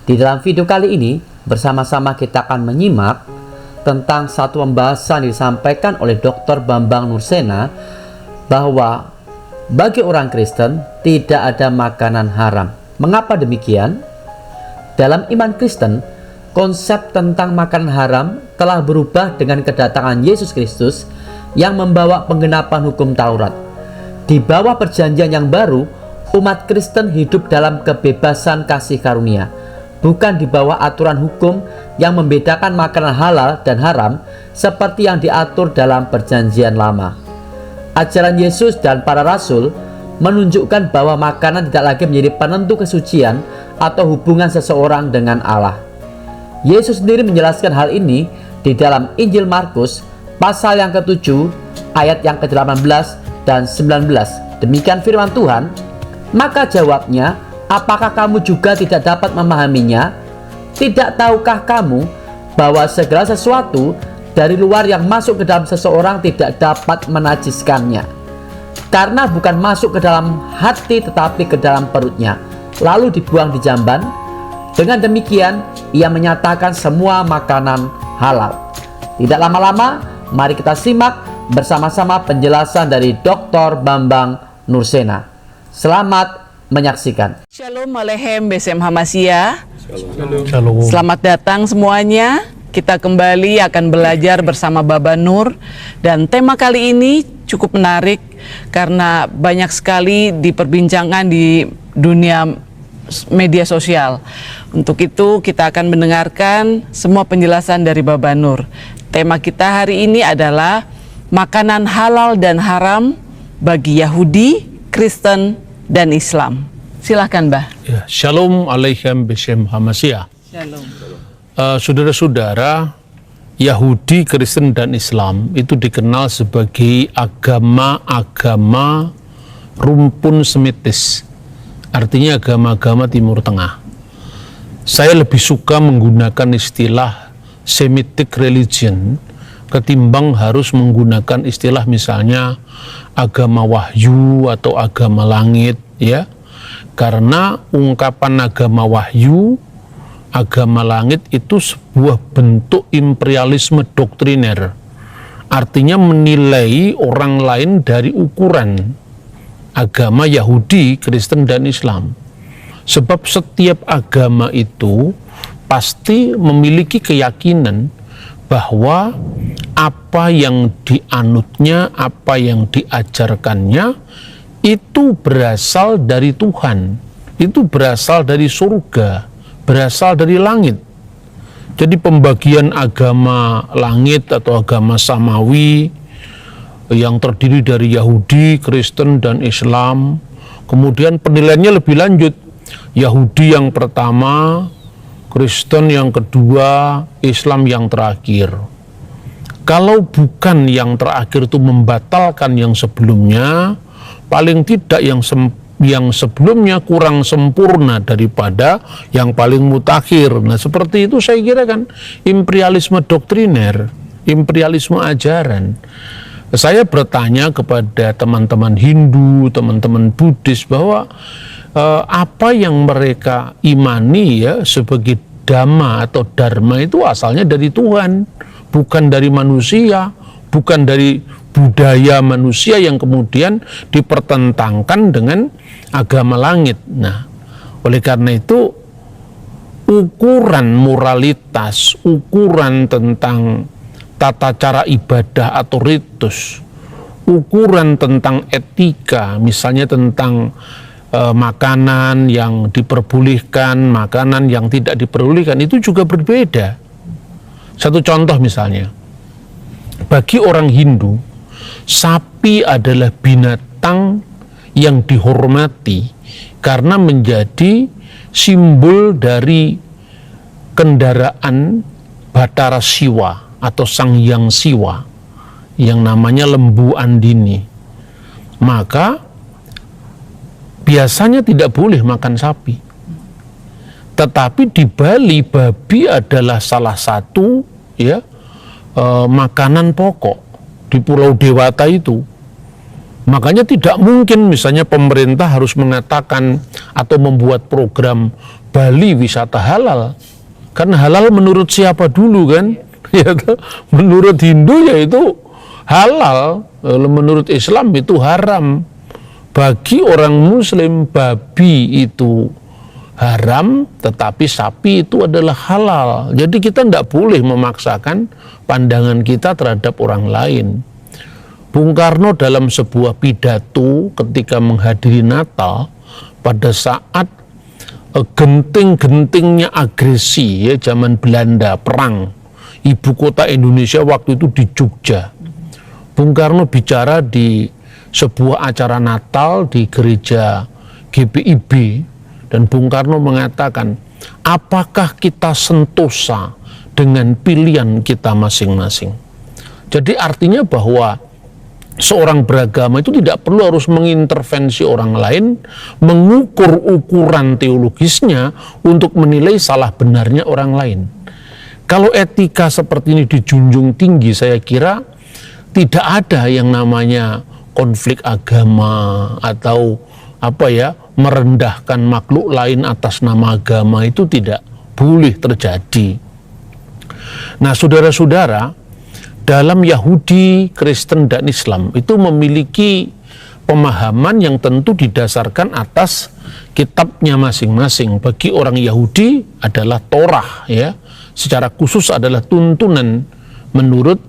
Di dalam video kali ini, bersama-sama kita akan menyimak tentang satu pembahasan yang disampaikan oleh Dr. Bambang Nursena bahwa bagi orang Kristen tidak ada makanan haram. Mengapa demikian? Dalam iman Kristen, konsep tentang makanan haram telah berubah dengan kedatangan Yesus Kristus yang membawa penggenapan hukum Taurat. Di bawah perjanjian yang baru, umat Kristen hidup dalam kebebasan kasih karunia, bukan di bawah aturan hukum yang membedakan makanan halal dan haram seperti yang diatur dalam perjanjian lama. Ajaran Yesus dan para rasul menunjukkan bahwa makanan tidak lagi menjadi penentu kesucian atau hubungan seseorang dengan Allah. Yesus sendiri menjelaskan hal ini di dalam Injil Markus pasal yang ke-7 ayat yang ke-18 dan 19. Demikian firman Tuhan. Maka jawabnya, apakah kamu juga tidak dapat memahaminya? Tidak tahukah kamu bahwa segala sesuatu dari luar yang masuk ke dalam seseorang tidak dapat menajiskannya, karena bukan masuk ke dalam hati tetapi ke dalam perutnya, lalu dibuang di jamban. Dengan demikian ia menyatakan semua makanan halal. Tidak lama-lama, mari kita simak bersama-sama penjelasan dari Dr. Bambang Nursena. Selamat menyaksikan. Shalom Aleichem Besem Hamashiach. Shalom. Selamat datang semuanya. Kita kembali akan belajar bersama Baba Nur, dan tema kali ini cukup menarik karena banyak sekali diperbincangkan di dunia media sosial. Untuk itu kita akan mendengarkan semua penjelasan dari Baba Nur. Tema kita hari ini adalah makanan halal dan haram bagi Yahudi, Kristen, dan Islam. Silahkan, Mbah. Ya, Shalom Aleichem Besem Hamashiach. Shalom. Saudara-saudara, Yahudi, Kristen, dan Islam itu dikenal sebagai agama-agama rumpun semitis. Artinya agama-agama Timur Tengah. Saya lebih suka menggunakan istilah Semitic religion ketimbang harus menggunakan istilah misalnya agama wahyu atau agama langit, ya. Karena ungkapan agama wahyu, agama langit itu sebuah bentuk imperialisme doktriner. Artinya menilai orang lain dari ukuran agama Yahudi, Kristen, dan Islam. Sebab setiap agama itu pasti memiliki keyakinan bahwa apa yang dianutnya, apa yang diajarkannya itu berasal dari Tuhan, itu berasal dari surga, berasal dari langit. Jadi pembagian agama langit atau agama samawi yang terdiri dari Yahudi, Kristen, dan Islam. Kemudian penilaiannya lebih lanjut. Yahudi yang pertama, Kristen yang kedua, Islam yang terakhir. Kalau bukan yang terakhir itu membatalkan yang sebelumnya, paling tidak yang sebelumnya kurang sempurna daripada yang paling mutakhir. Nah, seperti itu saya kira kan imperialisme doktriner, imperialisme ajaran. Saya bertanya kepada teman-teman Hindu, teman-teman Buddhis bahwa apa yang mereka imani ya sebagai dhamma atau dharma itu asalnya dari Tuhan, bukan dari manusia, bukan dari budaya manusia yang kemudian dipertentangkan dengan agama langit. Nah, oleh karena itu ukuran moralitas, ukuran tentang tata cara ibadah atau ritus, ukuran tentang etika, misalnya tentang makanan yang diperbolehkan, makanan yang tidak diperbolehkan, itu juga berbeda. Satu contoh misalnya, bagi orang Hindu, sapi adalah binatang yang dihormati karena menjadi simbol dari kendaraan Batara Siwa atau Sang Hyang Siwa yang namanya Lembu Andini. Maka biasanya tidak boleh makan sapi. Tetapi di Bali, babi adalah salah satu makanan pokok di Pulau Dewata itu. Makanya tidak mungkin misalnya pemerintah harus mengatakan atau membuat program Bali wisata halal. Kan halal menurut siapa dulu kan? Ya, menurut Hindu yaitu halal, menurut Islam itu haram. Bagi orang Muslim babi itu haram, tetapi sapi itu adalah halal. Jadi kita tidak boleh memaksakan pandangan kita terhadap orang lain. Bung Karno dalam sebuah pidato ketika menghadiri Natal pada saat genting-gentingnya agresi ya zaman Belanda perang, ibu kota Indonesia waktu itu di Jogja. Bung Karno bicara di sebuah acara Natal di gereja GPIB dan Bung Karno mengatakan, apakah kita sentosa dengan pilihan kita masing-masing? Jadi artinya bahwa seorang beragama itu tidak perlu harus mengintervensi orang lain, mengukur ukuran teologisnya untuk menilai salah benarnya orang lain. Kalau etika seperti ini dijunjung tinggi, saya kira tidak ada yang namanya konflik agama atau merendahkan makhluk lain atas nama agama, itu tidak boleh terjadi. Nah, saudara-saudara, dalam Yahudi, Kristen, dan Islam itu memiliki pemahaman yang tentu didasarkan atas kitabnya masing-masing. Bagi orang Yahudi adalah Torah, ya, secara khusus adalah tuntunan menurut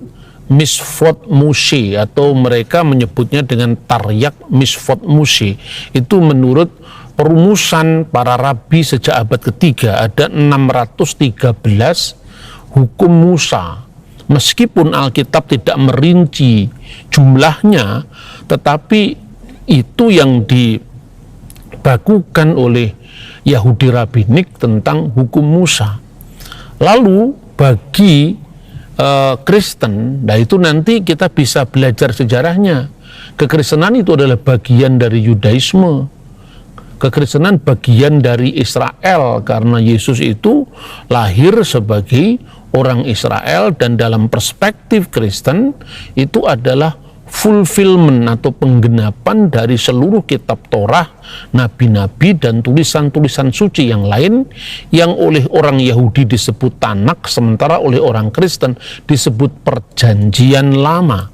Misvot Moshe, atau mereka menyebutnya dengan Taryak Misvot Moshe. Itu menurut perumusan para rabi sejak abad ketiga, ada 613 hukum Musa. Meskipun Alkitab tidak merinci jumlahnya, tetapi itu yang dibakukan oleh Yahudi Rabbinik tentang hukum Musa. Lalu bagi Kristen, nah itu nanti kita bisa belajar sejarahnya. Kekristenan itu adalah bagian dari Yudaisme. Kekristenan bagian dari Israel, karena Yesus itu lahir sebagai orang Israel, dan dalam perspektif Kristen itu adalah fulfillment atau penggenapan dari seluruh kitab Torah, nabi-nabi, dan tulisan-tulisan suci yang lain yang oleh orang Yahudi disebut Tanak, sementara oleh orang Kristen disebut Perjanjian Lama.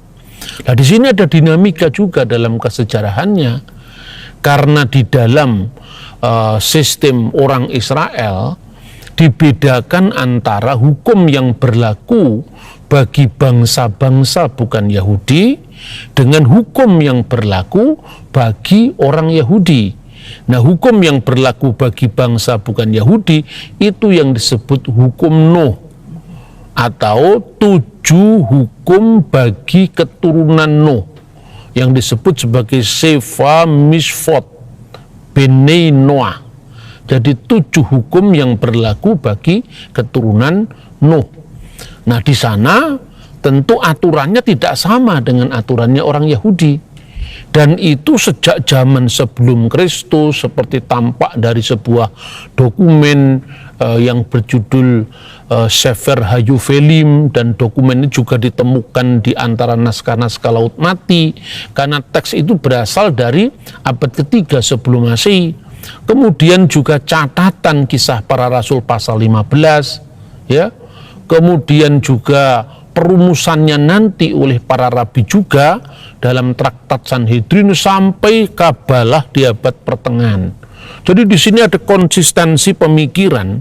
Nah, di sini ada dinamika juga dalam kesejarahannya, karena di dalam sistem orang Israel dibedakan antara hukum yang berlaku bagi bangsa-bangsa bukan Yahudi dengan hukum yang berlaku bagi orang Yahudi. Nah, hukum yang berlaku bagi bangsa bukan Yahudi itu yang disebut hukum Nuh, atau 7 hukum bagi keturunan Nuh, yang disebut sebagai Sefa Misvot Bnei Noah. Jadi 7 hukum yang berlaku bagi keturunan Nuh. Nah, di sana tentu aturannya tidak sama dengan aturannya orang Yahudi. Dan itu sejak zaman sebelum Kristus, seperti tampak dari sebuah dokumen yang berjudul Sefer Hayuvelim, dan dokumen ini juga ditemukan di antara naskah-naskah Laut Mati, karena teks itu berasal dari abad ketiga sebelum Masehi. Kemudian juga catatan Kisah Para Rasul pasal 15, ya. Kemudian juga perumusannya nanti oleh para rabi juga dalam traktat Sanhedrin sampai Kabalah di abad pertengahan. Jadi di sini ada konsistensi pemikiran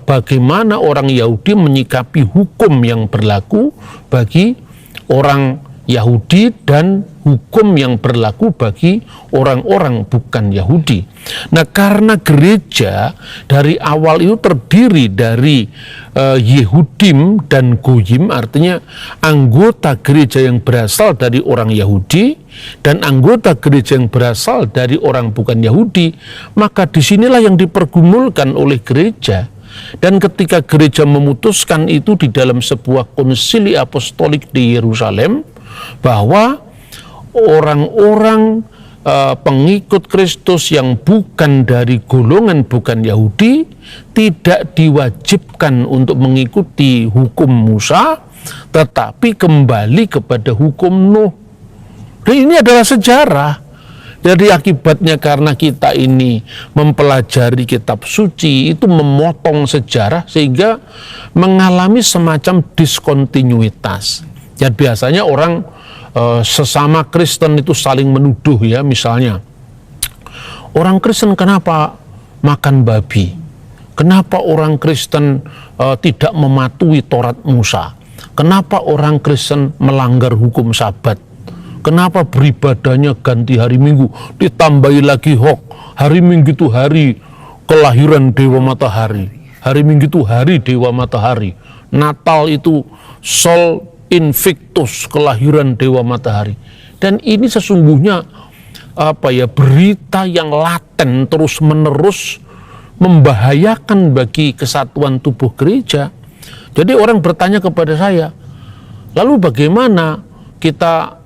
bagaimana orang Yahudi menyikapi hukum yang berlaku bagi orang Yahudi dan hukum yang berlaku bagi orang-orang bukan Yahudi. Nah, karena gereja dari awal itu terdiri dari Yehudim dan Goyim, artinya anggota gereja yang berasal dari orang Yahudi dan anggota gereja yang berasal dari orang bukan Yahudi, maka disinilah yang dipergumulkan oleh gereja. Dan ketika gereja memutuskan itu di dalam sebuah konsili apostolik di Yerusalem, bahwa orang-orang pengikut Kristus yang bukan dari golongan bukan Yahudi tidak diwajibkan untuk mengikuti hukum Musa, tetapi kembali kepada hukum Nuh. Dan ini adalah sejarah. Jadi akibatnya karena kita ini mempelajari kitab suci, itu memotong sejarah sehingga mengalami semacam diskontinuitas. Dan biasanya orang sesama Kristen itu saling menuduh ya, misalnya orang Kristen kenapa makan babi? Kenapa orang Kristen tidak mematuhi Taurat Musa? Kenapa orang Kristen melanggar hukum Sabat? Kenapa beribadahnya ganti hari Minggu? Ditambahi lagi hari Minggu itu hari kelahiran Dewa Matahari. Hari Minggu itu hari Dewa Matahari. Natal itu Sol Invictus, kelahiran Dewa Matahari. Dan ini sesungguhnya berita yang laten terus-menerus membahayakan bagi kesatuan tubuh gereja. Jadi orang bertanya kepada saya, lalu bagaimana kita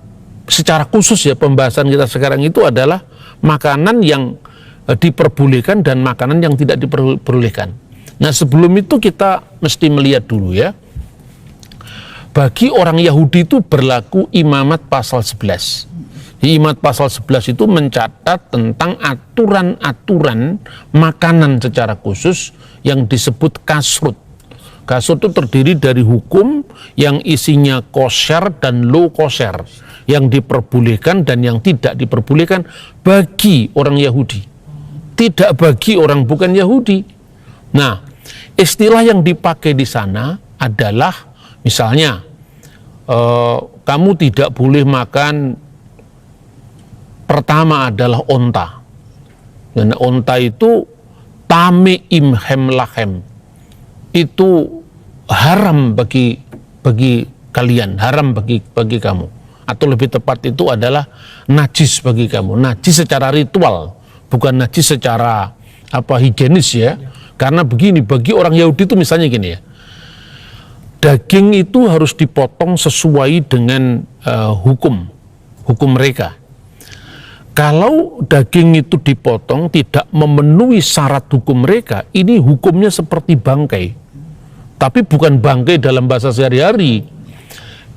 secara khusus ya, pembahasan kita sekarang itu adalah makanan yang diperbolehkan dan makanan yang tidak diperbolehkan. Nah, sebelum itu kita mesti melihat dulu ya, bagi orang Yahudi itu berlaku Imamat pasal 11. Di Imamat pasal 11 itu mencatat tentang aturan-aturan makanan secara khusus yang disebut kasrut. Kasrut itu terdiri dari hukum yang isinya kosher dan low kosher, yang diperbolehkan dan yang tidak diperbolehkan bagi orang Yahudi, tidak bagi orang bukan Yahudi. Nah, istilah yang dipakai di sana adalah misalnya kamu tidak boleh makan, pertama adalah onta, dan onta itu tame imhem lahem, itu haram bagi kalian, haram bagi kamu, atau lebih tepat itu adalah najis bagi kamu. Najis secara ritual, bukan najis secara higienis ya. Karena begini, bagi orang Yahudi itu misalnya gini ya, daging itu harus dipotong sesuai dengan hukum mereka. Kalau daging itu dipotong tidak memenuhi syarat hukum mereka, ini hukumnya seperti bangkai. Tapi bukan bangkai dalam bahasa sehari-hari.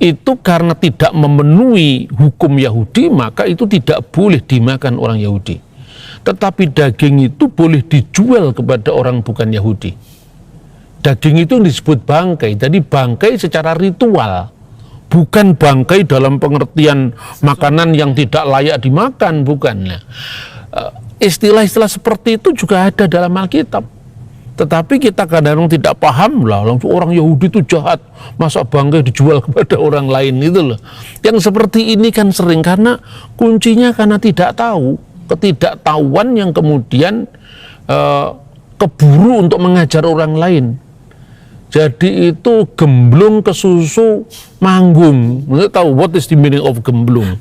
Itu karena tidak memenuhi hukum Yahudi, maka itu tidak boleh dimakan orang Yahudi. Tetapi daging itu boleh dijual kepada orang bukan Yahudi. Daging itu disebut bangkai. Jadi bangkai secara ritual, bukan bangkai dalam pengertian makanan yang tidak layak dimakan, bukan. Istilah-istilah seperti itu juga ada dalam Alkitab. Tetapi kita kadang-kadang tidak paham lah, langsung orang Yahudi itu jahat, masa bangkai dijual kepada orang lain itu loh. Yang seperti ini kan sering karena kuncinya karena tidak tahu, ketidaktahuan yang kemudian keburu untuk mengajar orang lain. Jadi itu gemblung ke susu manggung. Anda tahu what is the meaning of gemblung?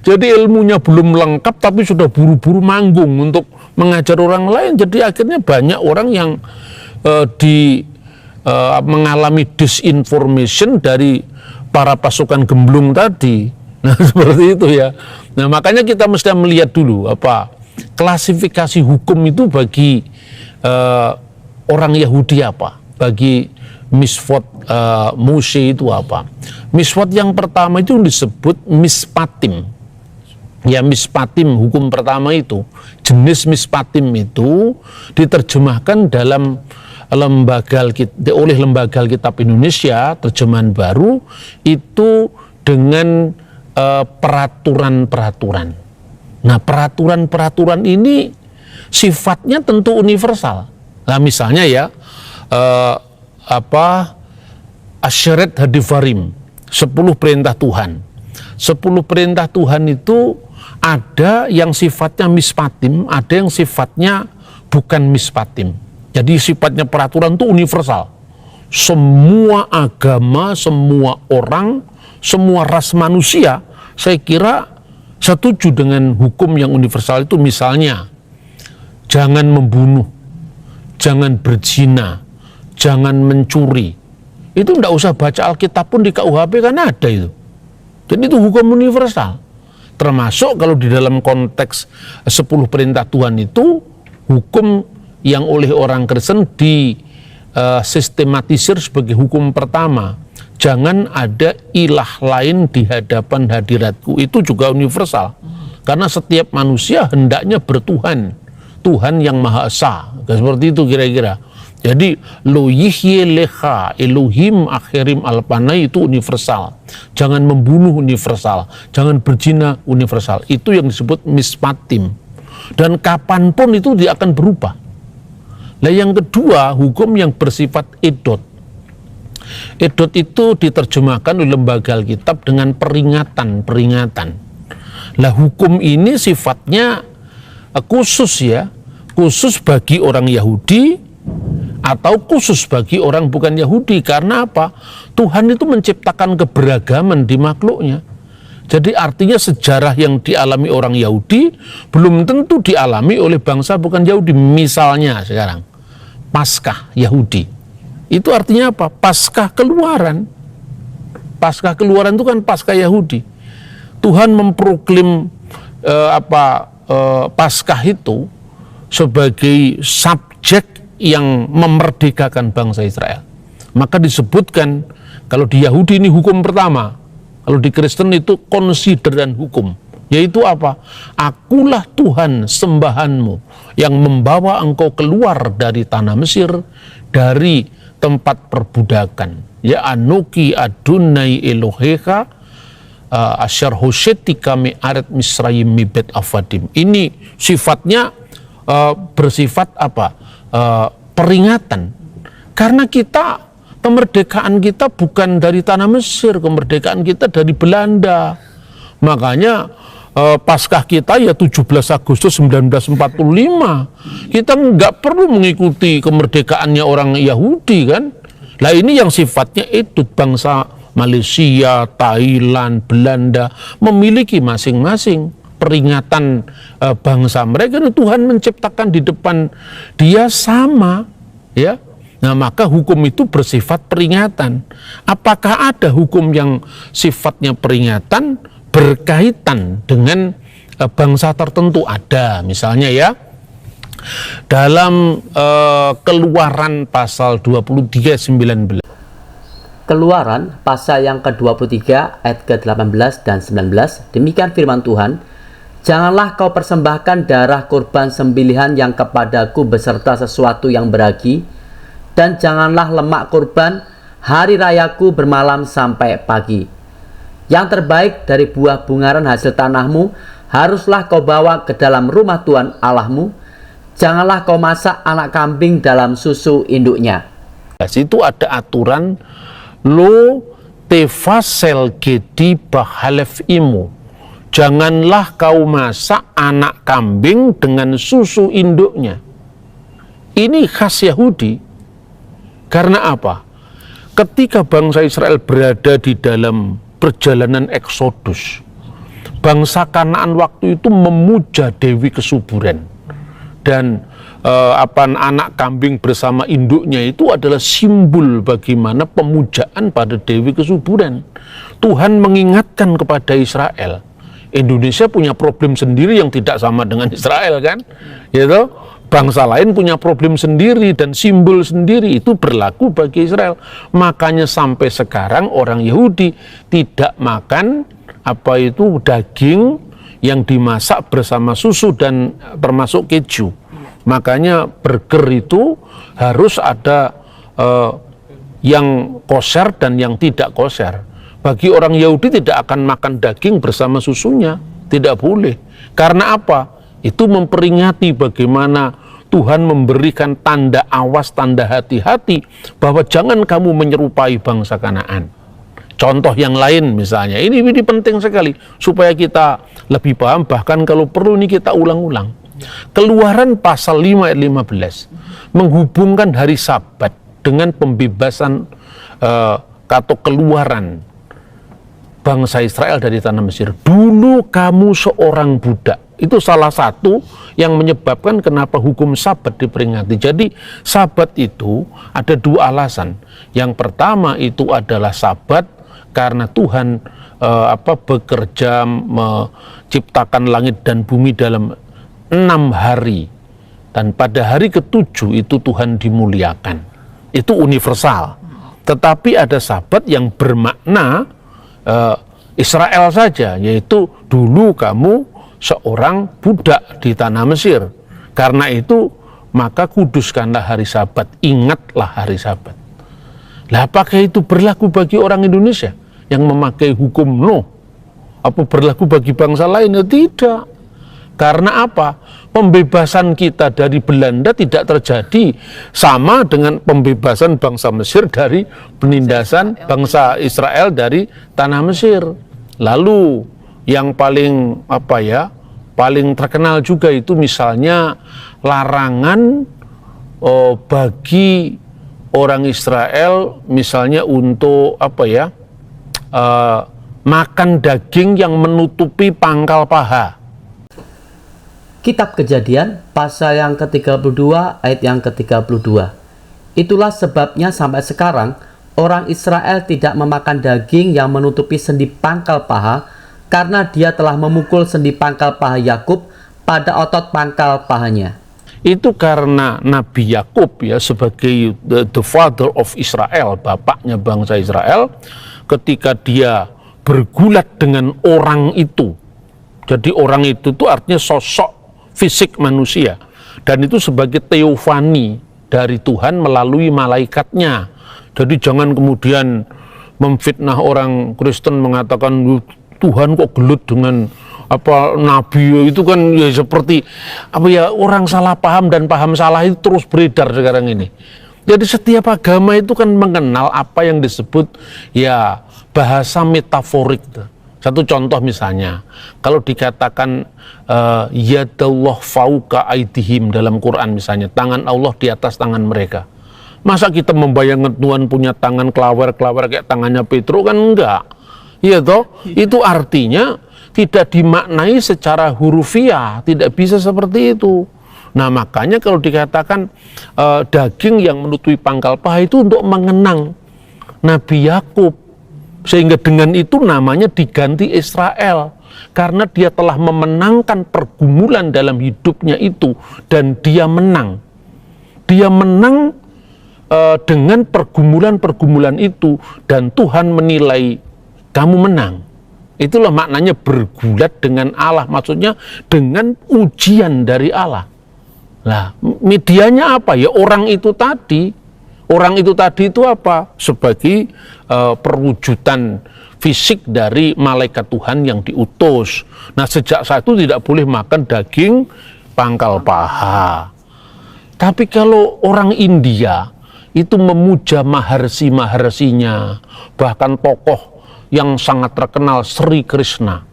Jadi ilmunya belum lengkap tapi sudah buru-buru manggung untuk mengajar orang lain. Jadi akhirnya banyak orang yang mengalami disinformation dari para pasukan gemblung tadi. Nah, seperti itu ya. Nah, makanya kita mesti melihat dulu klasifikasi hukum itu bagi orang Yahudi apa, bagi misvot Moshe itu apa. Misvot yang pertama itu disebut mispatim. Ya, mispatim, hukum pertama itu, jenis mispatim itu diterjemahkan dalam oleh Lembaga Alkitab Indonesia terjemahan baru itu dengan peraturan-peraturan. Nah, peraturan-peraturan ini sifatnya tentu universal. Nah, misalnya ya, Asyaret Hadivarim, 10 perintah Tuhan. 10 perintah Tuhan itu ada yang sifatnya mispatim, ada yang sifatnya bukan mispatim. Jadi sifatnya peraturan itu universal. Semua agama, semua orang, semua ras manusia, saya kira setuju dengan hukum yang universal itu. Misalnya, jangan membunuh, jangan berzina, jangan mencuri. Itu tidak usah baca Alkitab pun di KUHP kan ada itu. Jadi itu hukum universal. Termasuk kalau di dalam konteks 10 perintah Tuhan itu, hukum yang oleh orang Kristen disistematisir sebagai hukum pertama. Jangan ada ilah lain di hadapan hadiratku. Itu juga universal. Karena setiap manusia hendaknya bertuhan, Tuhan yang Maha Esa. Seperti itu kira-kira. Jadi lo yihye leha Elohim akhirim alpanai itu universal. Jangan membunuh universal, jangan berzina universal. Itu yang disebut mispatim. Dan kapanpun itu dia akan berubah. Nah yang kedua, hukum yang bersifat edot. Edot itu diterjemahkan oleh lembaga Alkitab dengan peringatan. Nah hukum ini sifatnya khusus ya, khusus bagi orang Yahudi atau khusus bagi orang bukan Yahudi. Karena apa? Tuhan itu menciptakan keberagaman di makhluknya. Jadi artinya sejarah yang dialami orang Yahudi belum tentu dialami oleh bangsa bukan Yahudi. Misalnya sekarang Paskah Yahudi, itu artinya apa? Paskah Keluaran. Paskah Keluaran itu kan Paskah Yahudi. Tuhan memproklim Paskah itu sebagai subjek yang memerdekakan bangsa Israel. Maka disebutkan kalau di Yahudi ini hukum pertama, kalau di Kristen itu consider dan hukum, yaitu apa? Akulah Tuhan sembahanmu yang membawa engkau keluar dari tanah Mesir, dari tempat perbudakan. Ya Anoki Adonai Elohecha asyar hosyetika me'aret misrayim mibet avadim. Ini sifatnya bersifat apa? Peringatan. Karena kita, kemerdekaan kita bukan dari tanah Mesir, kemerdekaan kita dari Belanda. Makanya Paskah kita ya 17 Agustus 1945. Kita nggak perlu mengikuti kemerdekaannya orang Yahudi kan. Nah ini yang sifatnya itu bangsa Malaysia, Thailand, Belanda memiliki masing-masing peringatan bangsa mereka. Tuhan menciptakan di depan dia sama ya. Nah maka hukum itu bersifat peringatan. Apakah ada hukum yang sifatnya peringatan berkaitan dengan bangsa tertentu? Ada, misalnya ya dalam Keluaran pasal 23:19. Keluaran pasal yang ke-23 ayat ke-18 dan 19. Demikian firman Tuhan, janganlah kau persembahkan darah kurban sembelihan yang kepadaku beserta sesuatu yang beragi, dan janganlah lemak kurban hari rayaku bermalam sampai pagi. Yang terbaik dari buah bungaran hasil tanahmu haruslah kau bawa ke dalam rumah Tuhan Allahmu. Janganlah kau masak anak kambing dalam susu induknya. Itu ada aturan lo tefasel gedi bahalef imu. Janganlah kau masak anak kambing dengan susu induknya. Ini khas Yahudi. Karena apa? Ketika bangsa Israel berada di dalam perjalanan Eksodus, bangsa Kanaan waktu itu memuja Dewi Kesuburan. Dan anak kambing bersama induknya itu adalah simbol bagaimana pemujaan pada Dewi Kesuburan. Tuhan mengingatkan kepada Israel, Indonesia punya problem sendiri yang tidak sama dengan Israel kan, gitu. Bangsa lain punya problem sendiri dan simbol sendiri, itu berlaku bagi Israel. Makanya sampai sekarang orang Yahudi tidak makan daging yang dimasak bersama susu dan termasuk keju. Makanya burger itu harus ada yang kosher dan yang tidak kosher. Bagi orang Yahudi tidak akan makan daging bersama susunya, tidak boleh. Karena apa? Itu memperingati bagaimana Tuhan memberikan tanda awas, tanda hati-hati bahwa jangan kamu menyerupai bangsa Kanaan. Contoh yang lain misalnya, ini penting sekali supaya kita lebih paham, bahkan kalau perlu ini kita ulang-ulang. Keluaran pasal 5 ayat 15 menghubungkan hari Sabat dengan pembebasan atau keluaran bangsa Israel dari tanah Mesir. Dulu kamu seorang budak. Itu salah satu yang menyebabkan kenapa hukum Sabat diperingati. Jadi Sabat itu ada dua alasan. Yang pertama itu adalah Sabat karena Tuhan bekerja menciptakan langit dan bumi dalam 6 hari. Dan pada hari ke-7 itu Tuhan dimuliakan. Itu universal. Tetapi ada Sabat yang bermakna Israel saja, yaitu dulu kamu seorang budak di tanah Mesir. Karena itu maka kuduskanlah hari Sabat, ingatlah hari Sabat. Lah apakah itu berlaku bagi orang Indonesia yang memakai hukum Nuh? Apa berlaku bagi bangsa lain? Ya tidak. Karena apa? Pembebasan kita dari Belanda tidak terjadi sama dengan pembebasan bangsa Mesir dari penindasan bangsa Israel dari tanah Mesir. Lalu yang paling paling terkenal juga itu misalnya larangan bagi orang Israel misalnya untuk makan daging yang menutupi pangkal paha. Kitab Kejadian pasal yang ke-32 ayat yang ke-32. Itulah sebabnya sampai sekarang orang Israel tidak memakan daging yang menutupi sendi pangkal paha, karena dia telah memukul sendi pangkal paha Yakub pada otot pangkal pahanya. Itu karena Nabi Yakub ya sebagai the father of Israel, bapaknya bangsa Israel, ketika dia bergulat dengan orang itu. Jadi orang itu tuh artinya sosok fisik manusia, dan itu sebagai teofani dari Tuhan melalui malaikatnya. Jadi jangan kemudian memfitnah orang Kristen mengatakan Tuhan kok gelut dengan nabi, itu kan ya seperti orang salah paham, dan paham salah itu terus beredar sekarang ini. Jadi setiap agama itu kan mengenal apa yang disebut ya bahasa metaforik. Satu contoh misalnya, kalau dikatakan yadallah fauqa aidihim dalam Quran misalnya, tangan Allah di atas tangan mereka. Masa kita membayangkan Tuhan punya tangan kelawer-kelawer kayak tangannya Petrus? Kan enggak. Iya toh? Itu artinya tidak dimaknai secara hurufiah, tidak bisa seperti itu. Nah makanya kalau dikatakan daging yang menutupi pangkal paha itu untuk mengenang Nabi Yakub, sehingga dengan itu namanya diganti Israel, karena dia telah memenangkan pergumulan dalam hidupnya itu, dan dia menang dengan pergumulan-pergumulan itu, dan Tuhan menilai kamu menang. Itulah maknanya bergulat dengan Allah, maksudnya dengan ujian dari Allah. Nah, medianya apa ya? Orang itu tadi itu apa? Sebagai perwujudan fisik dari malaikat Tuhan yang diutus. Nah, sejak saat itu tidak boleh makan daging pangkal paha. Tapi kalau orang India itu memuja maharsinya, bahkan tokoh yang sangat terkenal Sri Krishna.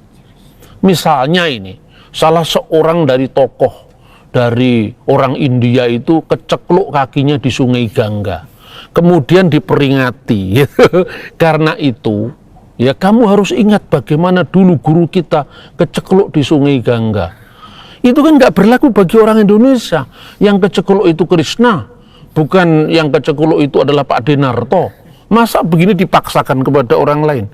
Misalnya ini, salah seorang dari tokoh dari orang India itu kecekluk kakinya di Sungai Gangga, kemudian diperingati. Karena itu ya kamu harus ingat bagaimana dulu guru kita kecekluk di Sungai Gangga. Itu kan nggak berlaku bagi orang Indonesia. Yang kecekluk itu Krishna, bukan yang kecekluk itu adalah Pak Denarto. Masa begini dipaksakan kepada orang lain?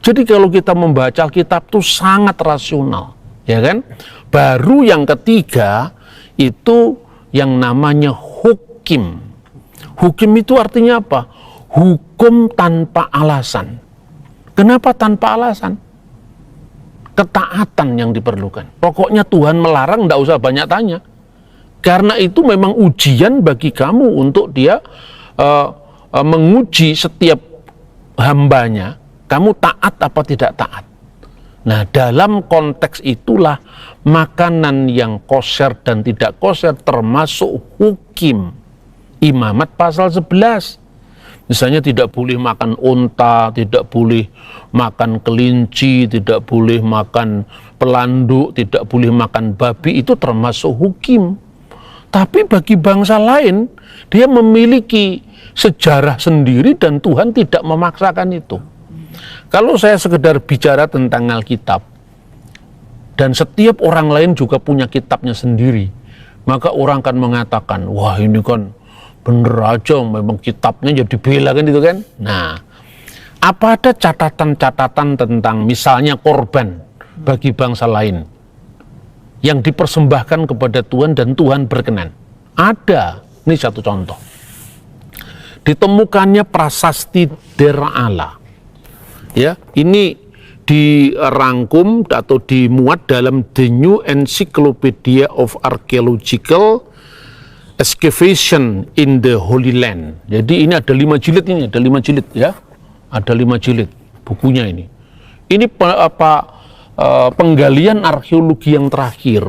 Jadi kalau kita membaca Alkitab itu sangat rasional, ya kan? Baru yang ketiga itu yang namanya hukim. Hukim itu artinya apa? Hukum tanpa alasan. Kenapa tanpa alasan? Ketaatan yang diperlukan. Pokoknya Tuhan melarang, tidak usah banyak tanya. Karena itu memang ujian bagi kamu untuk dia menguji setiap hambanya, kamu taat apa tidak taat. Nah, dalam konteks itulah makanan yang kosher dan tidak kosher termasuk hukim. Imamat pasal 11. Misalnya tidak boleh makan unta, tidak boleh makan kelinci, tidak boleh makan pelanduk, tidak boleh makan babi, itu termasuk hukim. Tapi bagi bangsa lain, dia memiliki sejarah sendiri dan Tuhan tidak memaksakan itu. Kalau saya sekedar bicara tentang Alkitab, dan setiap orang lain juga punya kitabnya sendiri, maka orang akan mengatakan, wah ini kan bener aja, memang kitabnya jadi bela kan itu kan. Nah, apa ada catatan-catatan tentang misalnya korban bagi bangsa lain yang dipersembahkan kepada Tuhan dan Tuhan berkenan? Ada. Ini satu contoh. Ditemukannya prasasti Dera'ala. Ya, ini dirangkum atau dimuat dalam The New Encyclopedia of Archaeological Excavation in the Holy Land. Jadi ini ada 5 jilid ini, ada 5 jilid ya. Ada 5 jilid bukunya ini. Ini penggalian arkeologi yang terakhir,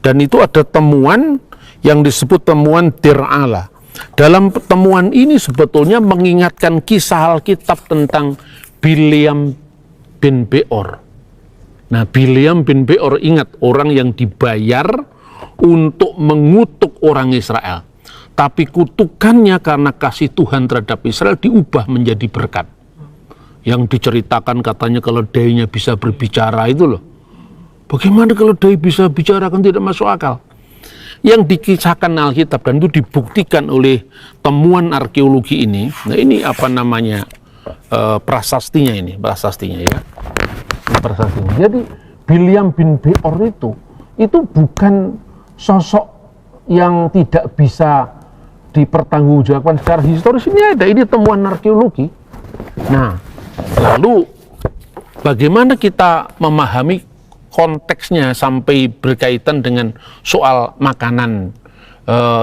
dan itu ada temuan yang disebut temuan Dir Ala. Dalam temuan ini sebetulnya mengingatkan kisah Alkitab tentang Bileam bin Beor. Nah, Bileam bin Beor, ingat, orang yang dibayar untuk mengutuk orang Israel. Tapi kutukannya karena kasih Tuhan terhadap Israel diubah menjadi berkat. Yang diceritakan katanya keledainya bisa berbicara itu loh. Bagaimana keledai bisa bicara, kan tidak masuk akal. Yang dikisahkan Alkitab dan itu dibuktikan oleh temuan arkeologi ini. Nah, ini apa namanya, prasastinya ini, prasastinya ya. Prasastinya. Jadi Bileam bin Beor itu bukan sosok yang tidak bisa dipertanggungjawabkan secara historis. Ini ada, ini temuan arkeologi. Nah, lalu bagaimana kita memahami konteksnya sampai berkaitan dengan soal makanan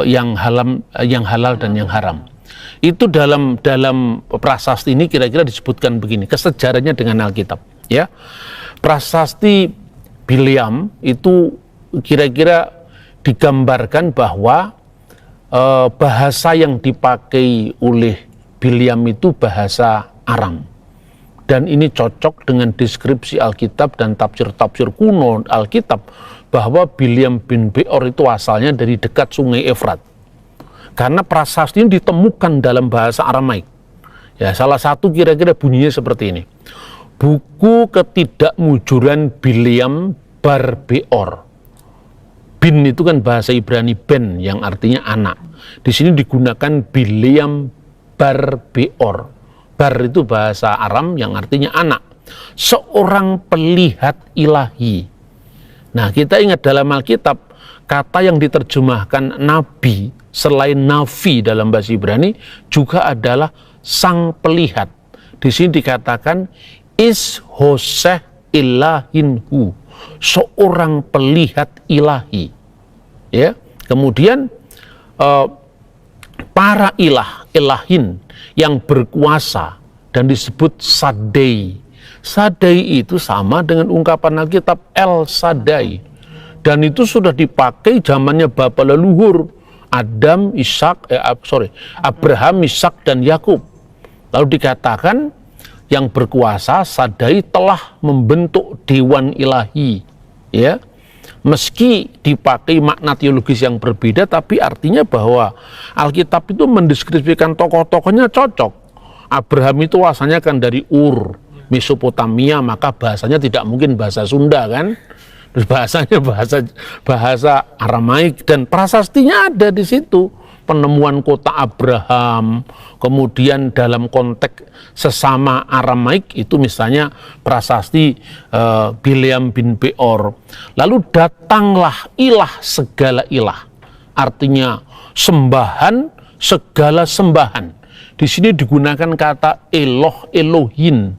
yang halal dan yang haram. Itu dalam prasasti ini kira-kira disebutkan begini, kesejarannya dengan Alkitab ya. Prasasti Bileam itu kira-kira digambarkan bahwa bahasa yang dipakai oleh Bileam itu bahasa Aram. Dan ini cocok dengan deskripsi Alkitab dan tafsir-tafsir kuno Alkitab bahwa Bileam bin Beor itu asalnya dari dekat sungai Efrat. Karena prasasti ini ditemukan dalam bahasa Aramaik. Ya, salah satu kira-kira bunyinya seperti ini. Buku ketidakmujuran Bileam bar Beor. Bin itu kan bahasa Ibrani ben yang artinya anak. Di sini digunakan Bileam bar Beor. Bar itu bahasa Aram yang artinya anak. Seorang pelihat ilahi. Nah, kita ingat dalam Alkitab, kata yang diterjemahkan nabi selain navi dalam bahasa Ibrani juga adalah sang pelihat. Di sini dikatakan is hoseh ilahinhu, seorang pelihat ilahi. Ya, kemudian para ilahin yang berkuasa dan disebut Sadai. Sadai itu sama dengan ungkapan Alkitab El Sadai. Dan itu sudah dipakai zamannya bapa leluhur Abraham, Ishak dan Yakub. Lalu dikatakan yang berkuasa Sadai telah membentuk dewan ilahi. Ya. Meski dipakai makna teologis yang berbeda, tapi artinya bahwa Alkitab itu mendeskripsikan tokoh-tokohnya cocok. Abraham itu asalnya kan dari Ur, Mesopotamia, maka bahasanya tidak mungkin bahasa Sunda kan. Terus bahasanya bahasa Aramaik, dan prasastinya ada di situ. Penemuan kota Abraham, kemudian dalam konteks sesama Aramaik itu misalnya prasasti Bileam bin Beor. Lalu datanglah ilah segala ilah, artinya sembahan segala sembahan. Di sini digunakan kata Eloh, Elohin.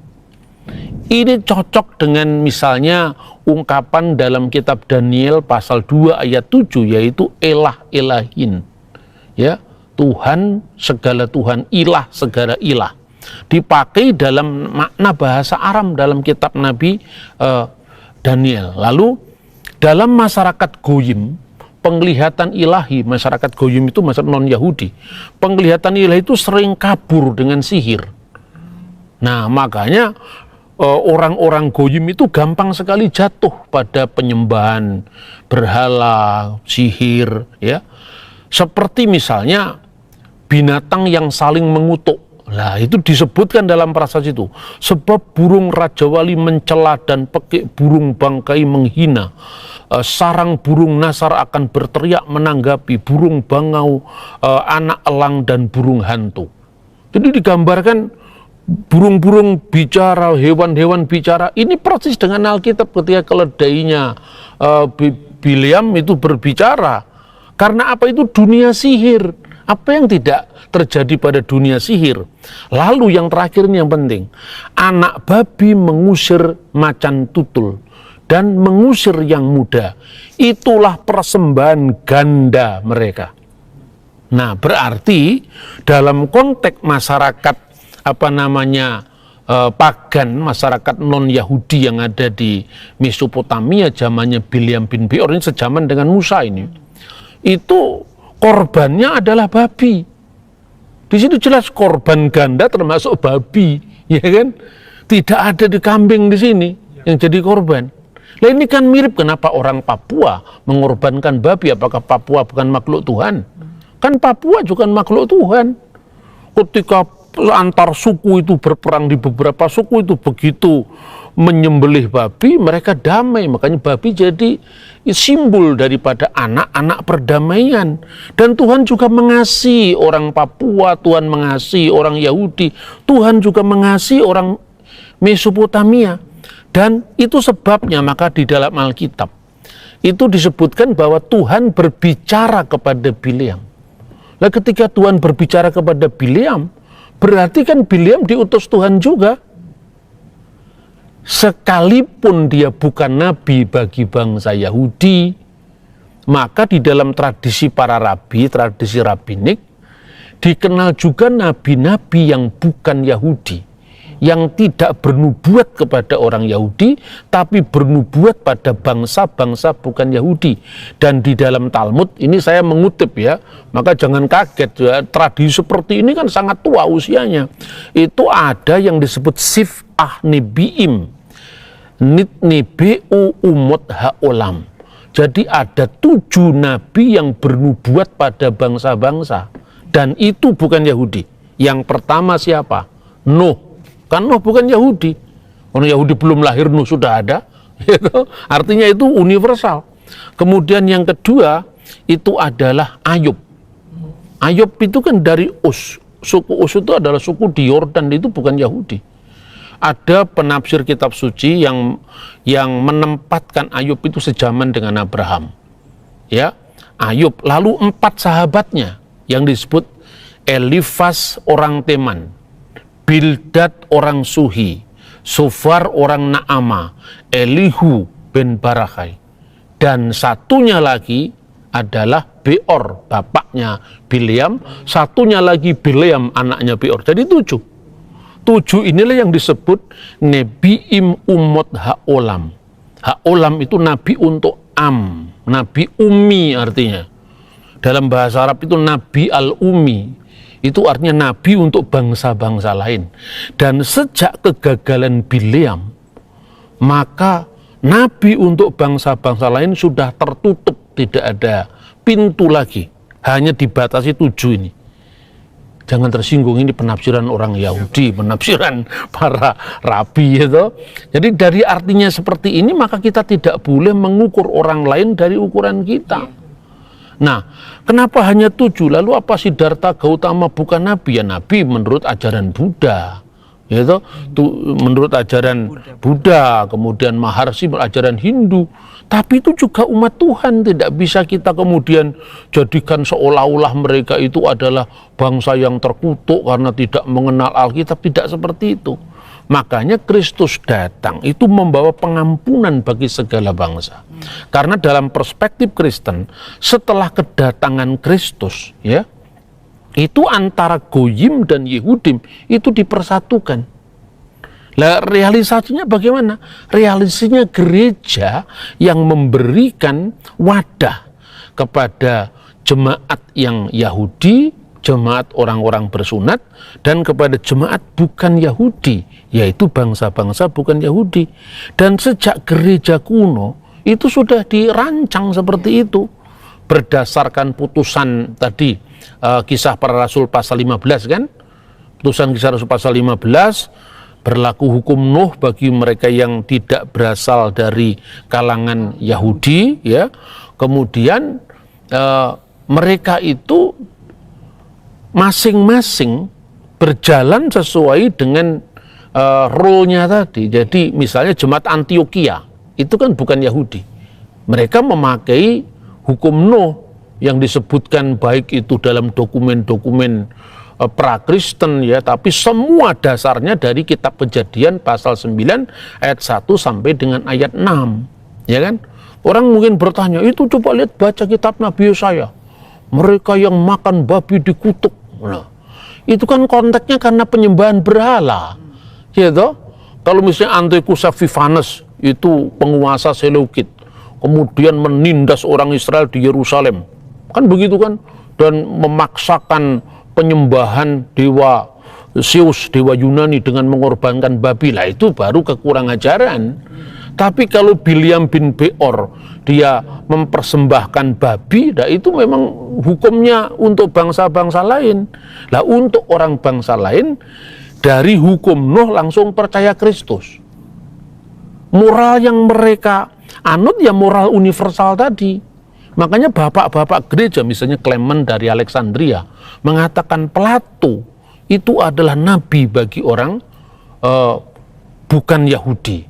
Ini cocok dengan misalnya ungkapan dalam kitab Daniel pasal 2 ayat 7, yaitu Elah, Elahin. Ya, Tuhan segala Tuhan, ilah segala ilah. Dipakai dalam makna bahasa Aram dalam kitab Nabi Daniel. Lalu dalam masyarakat Goyim, penglihatan ilahi, masyarakat Goyim itu masyarakat non-Yahudi, penglihatan ilahi itu sering kabur dengan sihir. Nah, makanya orang-orang Goyim itu gampang sekali jatuh pada penyembahan berhala, sihir, ya. Seperti misalnya binatang yang saling mengutuk. Nah, itu disebutkan dalam prasasti itu. Sebab burung Raja Wali mencela dan pekik burung bangkai menghina. Sarang burung nasar akan berteriak menanggapi burung bangau, anak elang dan burung hantu. Jadi digambarkan burung-burung bicara, hewan-hewan bicara. Ini persis dengan Alkitab ketika keledainya Bileam itu berbicara. Karena apa? Itu dunia sihir. Apa yang tidak terjadi pada dunia sihir? Lalu yang terakhir ini yang penting. Anak babi mengusir macan tutul dan mengusir yang muda. Itulah persembahan ganda mereka. Nah, berarti dalam konteks masyarakat pagan, masyarakat non-Yahudi yang ada di Mesopotamia zamannya Bileam bin Beor, ini sejaman dengan Musa ini. Itu korbannya adalah babi. Di situ jelas korban ganda termasuk babi, ya kan? Tidak ada di kambing di sini yang jadi korban. Nah, ini kan mirip kenapa orang Papua mengorbankan babi. Apakah Papua bukan makhluk Tuhan? Kan Papua juga makhluk Tuhan. Ketika antar suku itu berperang di beberapa suku itu begitu menyembelih babi, mereka damai. Makanya babi jadi simbol daripada anak-anak perdamaian. Dan Tuhan juga mengasihi orang Papua, Tuhan mengasihi orang Yahudi, Tuhan juga mengasihi orang Mesopotamia. Dan itu sebabnya maka di dalam Alkitab itu disebutkan bahwa Tuhan berbicara kepada Bileam. Nah, ketika Tuhan berbicara kepada Bileam, berarti kan Bileam diutus Tuhan juga. Sekalipun dia bukan nabi bagi bangsa Yahudi, maka di dalam tradisi para rabi, tradisi rabbinik, dikenal juga nabi-nabi yang bukan Yahudi, yang tidak bernubuat kepada orang Yahudi, tapi bernubuat pada bangsa-bangsa bukan Yahudi. Dan di dalam Talmud, ini saya mengutip ya, maka jangan kaget ya, tradisi seperti ini kan sangat tua usianya. Itu ada yang disebut Sif'ah Nebi'im, Nitnebe'u Umot Ha'olam. Jadi ada 7 nabi yang bernubuat pada bangsa-bangsa, dan itu bukan Yahudi. Yang pertama siapa? Nuh. Kan Nuh bukan Yahudi. Orang Yahudi belum lahir, Nuh sudah ada. Artinya itu universal. Kemudian yang kedua itu adalah Ayub. Ayub itu kan dari Us. Suku Us itu adalah suku di Yordan, itu bukan Yahudi. Ada penafsir kitab suci yang menempatkan Ayub itu sejaman dengan Abraham. Ya, Ayub. Lalu 4 sahabatnya yang disebut Elifas orang Teman, Bildad orang Suhi, Sofar orang Naama, Elihu bin Barakai. Dan satunya lagi adalah Beor, bapaknya Bileam. Satunya lagi Bileam, anaknya Beor. Jadi 7. 7 inilah yang disebut Nebi'im Umot Ha'olam. Ha'olam itu nabi untuk Am, nabi Umi artinya. Dalam bahasa Arab itu Nabi Al-Umi. Itu artinya nabi untuk bangsa-bangsa lain. Dan sejak kegagalan Bileam, maka nabi untuk bangsa-bangsa lain sudah tertutup, tidak ada pintu lagi, hanya dibatasi 7 ini. Jangan tersinggung, ini penafsiran orang Yahudi, penafsiran para rabi itu. Jadi dari artinya seperti ini, maka kita tidak boleh mengukur orang lain dari ukuran kita. Nah, kenapa hanya 7? Lalu apa Siddhartha Gautama bukan nabi? Ya nabi menurut ajaran Buddha, yaitu menurut ajaran Buddha. Kemudian Maharshi ajaran Hindu. Tapi itu juga umat Tuhan, tidak bisa kita kemudian jadikan seolah-olah mereka itu adalah bangsa yang terkutuk karena tidak mengenal Alkitab. Tidak seperti itu. Makanya Kristus datang itu membawa pengampunan bagi segala bangsa. Karena dalam perspektif Kristen, setelah kedatangan Kristus, ya, itu antara Goyim dan Yehudim itu dipersatukan. Lah realisasinya bagaimana? Realisasinya gereja yang memberikan wadah kepada jemaat yang Yahudi, jemaat orang-orang bersunat, dan kepada jemaat bukan Yahudi, yaitu bangsa-bangsa bukan Yahudi. Dan sejak gereja kuno itu sudah dirancang seperti itu berdasarkan putusan tadi, Kisah Para Rasul pasal 15 kan, putusan Kisah Rasul pasal 15, berlaku hukum Nuh bagi mereka yang tidak berasal dari kalangan Yahudi, ya. Kemudian mereka itu masing-masing berjalan sesuai dengan role-nya tadi. Jadi misalnya jemaat Antioquia itu kan bukan Yahudi. Mereka memakai hukum Nuh, yang disebutkan baik itu dalam dokumen-dokumen pra-Kristen ya, tapi semua dasarnya dari kitab Kejadian pasal 9 ayat 1 sampai dengan ayat 6. Ya kan? Orang mungkin bertanya, itu coba lihat baca kitab Nabi Yesaya. Mereka yang makan babi dikutuk. Nah, itu kan konteksnya karena penyembahan berhala. Gitu. Kalau misalnya Antiochus Epiphanes itu penguasa Seleukid, kemudian menindas orang Israel di Yerusalem. Kan begitu kan? Dan memaksakan penyembahan dewa Zeus, dewa Yunani dengan mengorbankan babi. Lah itu baru kekurang ajaran. Tapi kalau Bileam bin Beor dia mempersembahkan babi, nah itu memang hukumnya untuk bangsa-bangsa lain. Lah untuk orang bangsa lain, dari hukum Nuh langsung percaya Kristus. Moral yang mereka anut ya moral universal tadi. Makanya bapak-bapak gereja, misalnya Clement dari Alexandria, mengatakan Plato itu adalah nabi bagi orang bukan Yahudi.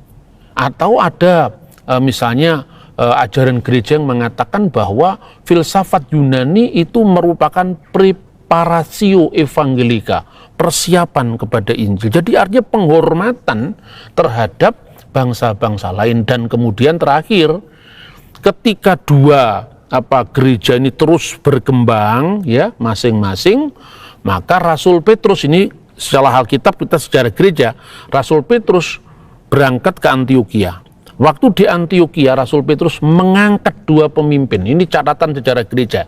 Atau ada misalnya ajaran gereja yang mengatakan bahwa filsafat Yunani itu merupakan preparatio evangelika, persiapan kepada Injil. Jadi artinya penghormatan terhadap bangsa-bangsa lain. Dan kemudian terakhir, ketika dua gereja ini terus berkembang ya masing-masing, maka Rasul Petrus ini secara Alkitab, kita secara gereja, Rasul Petrus berangkat ke Antioquia. Waktu di Antioquia, Rasul Petrus mengangkat dua pemimpin. Ini catatan sejarah gereja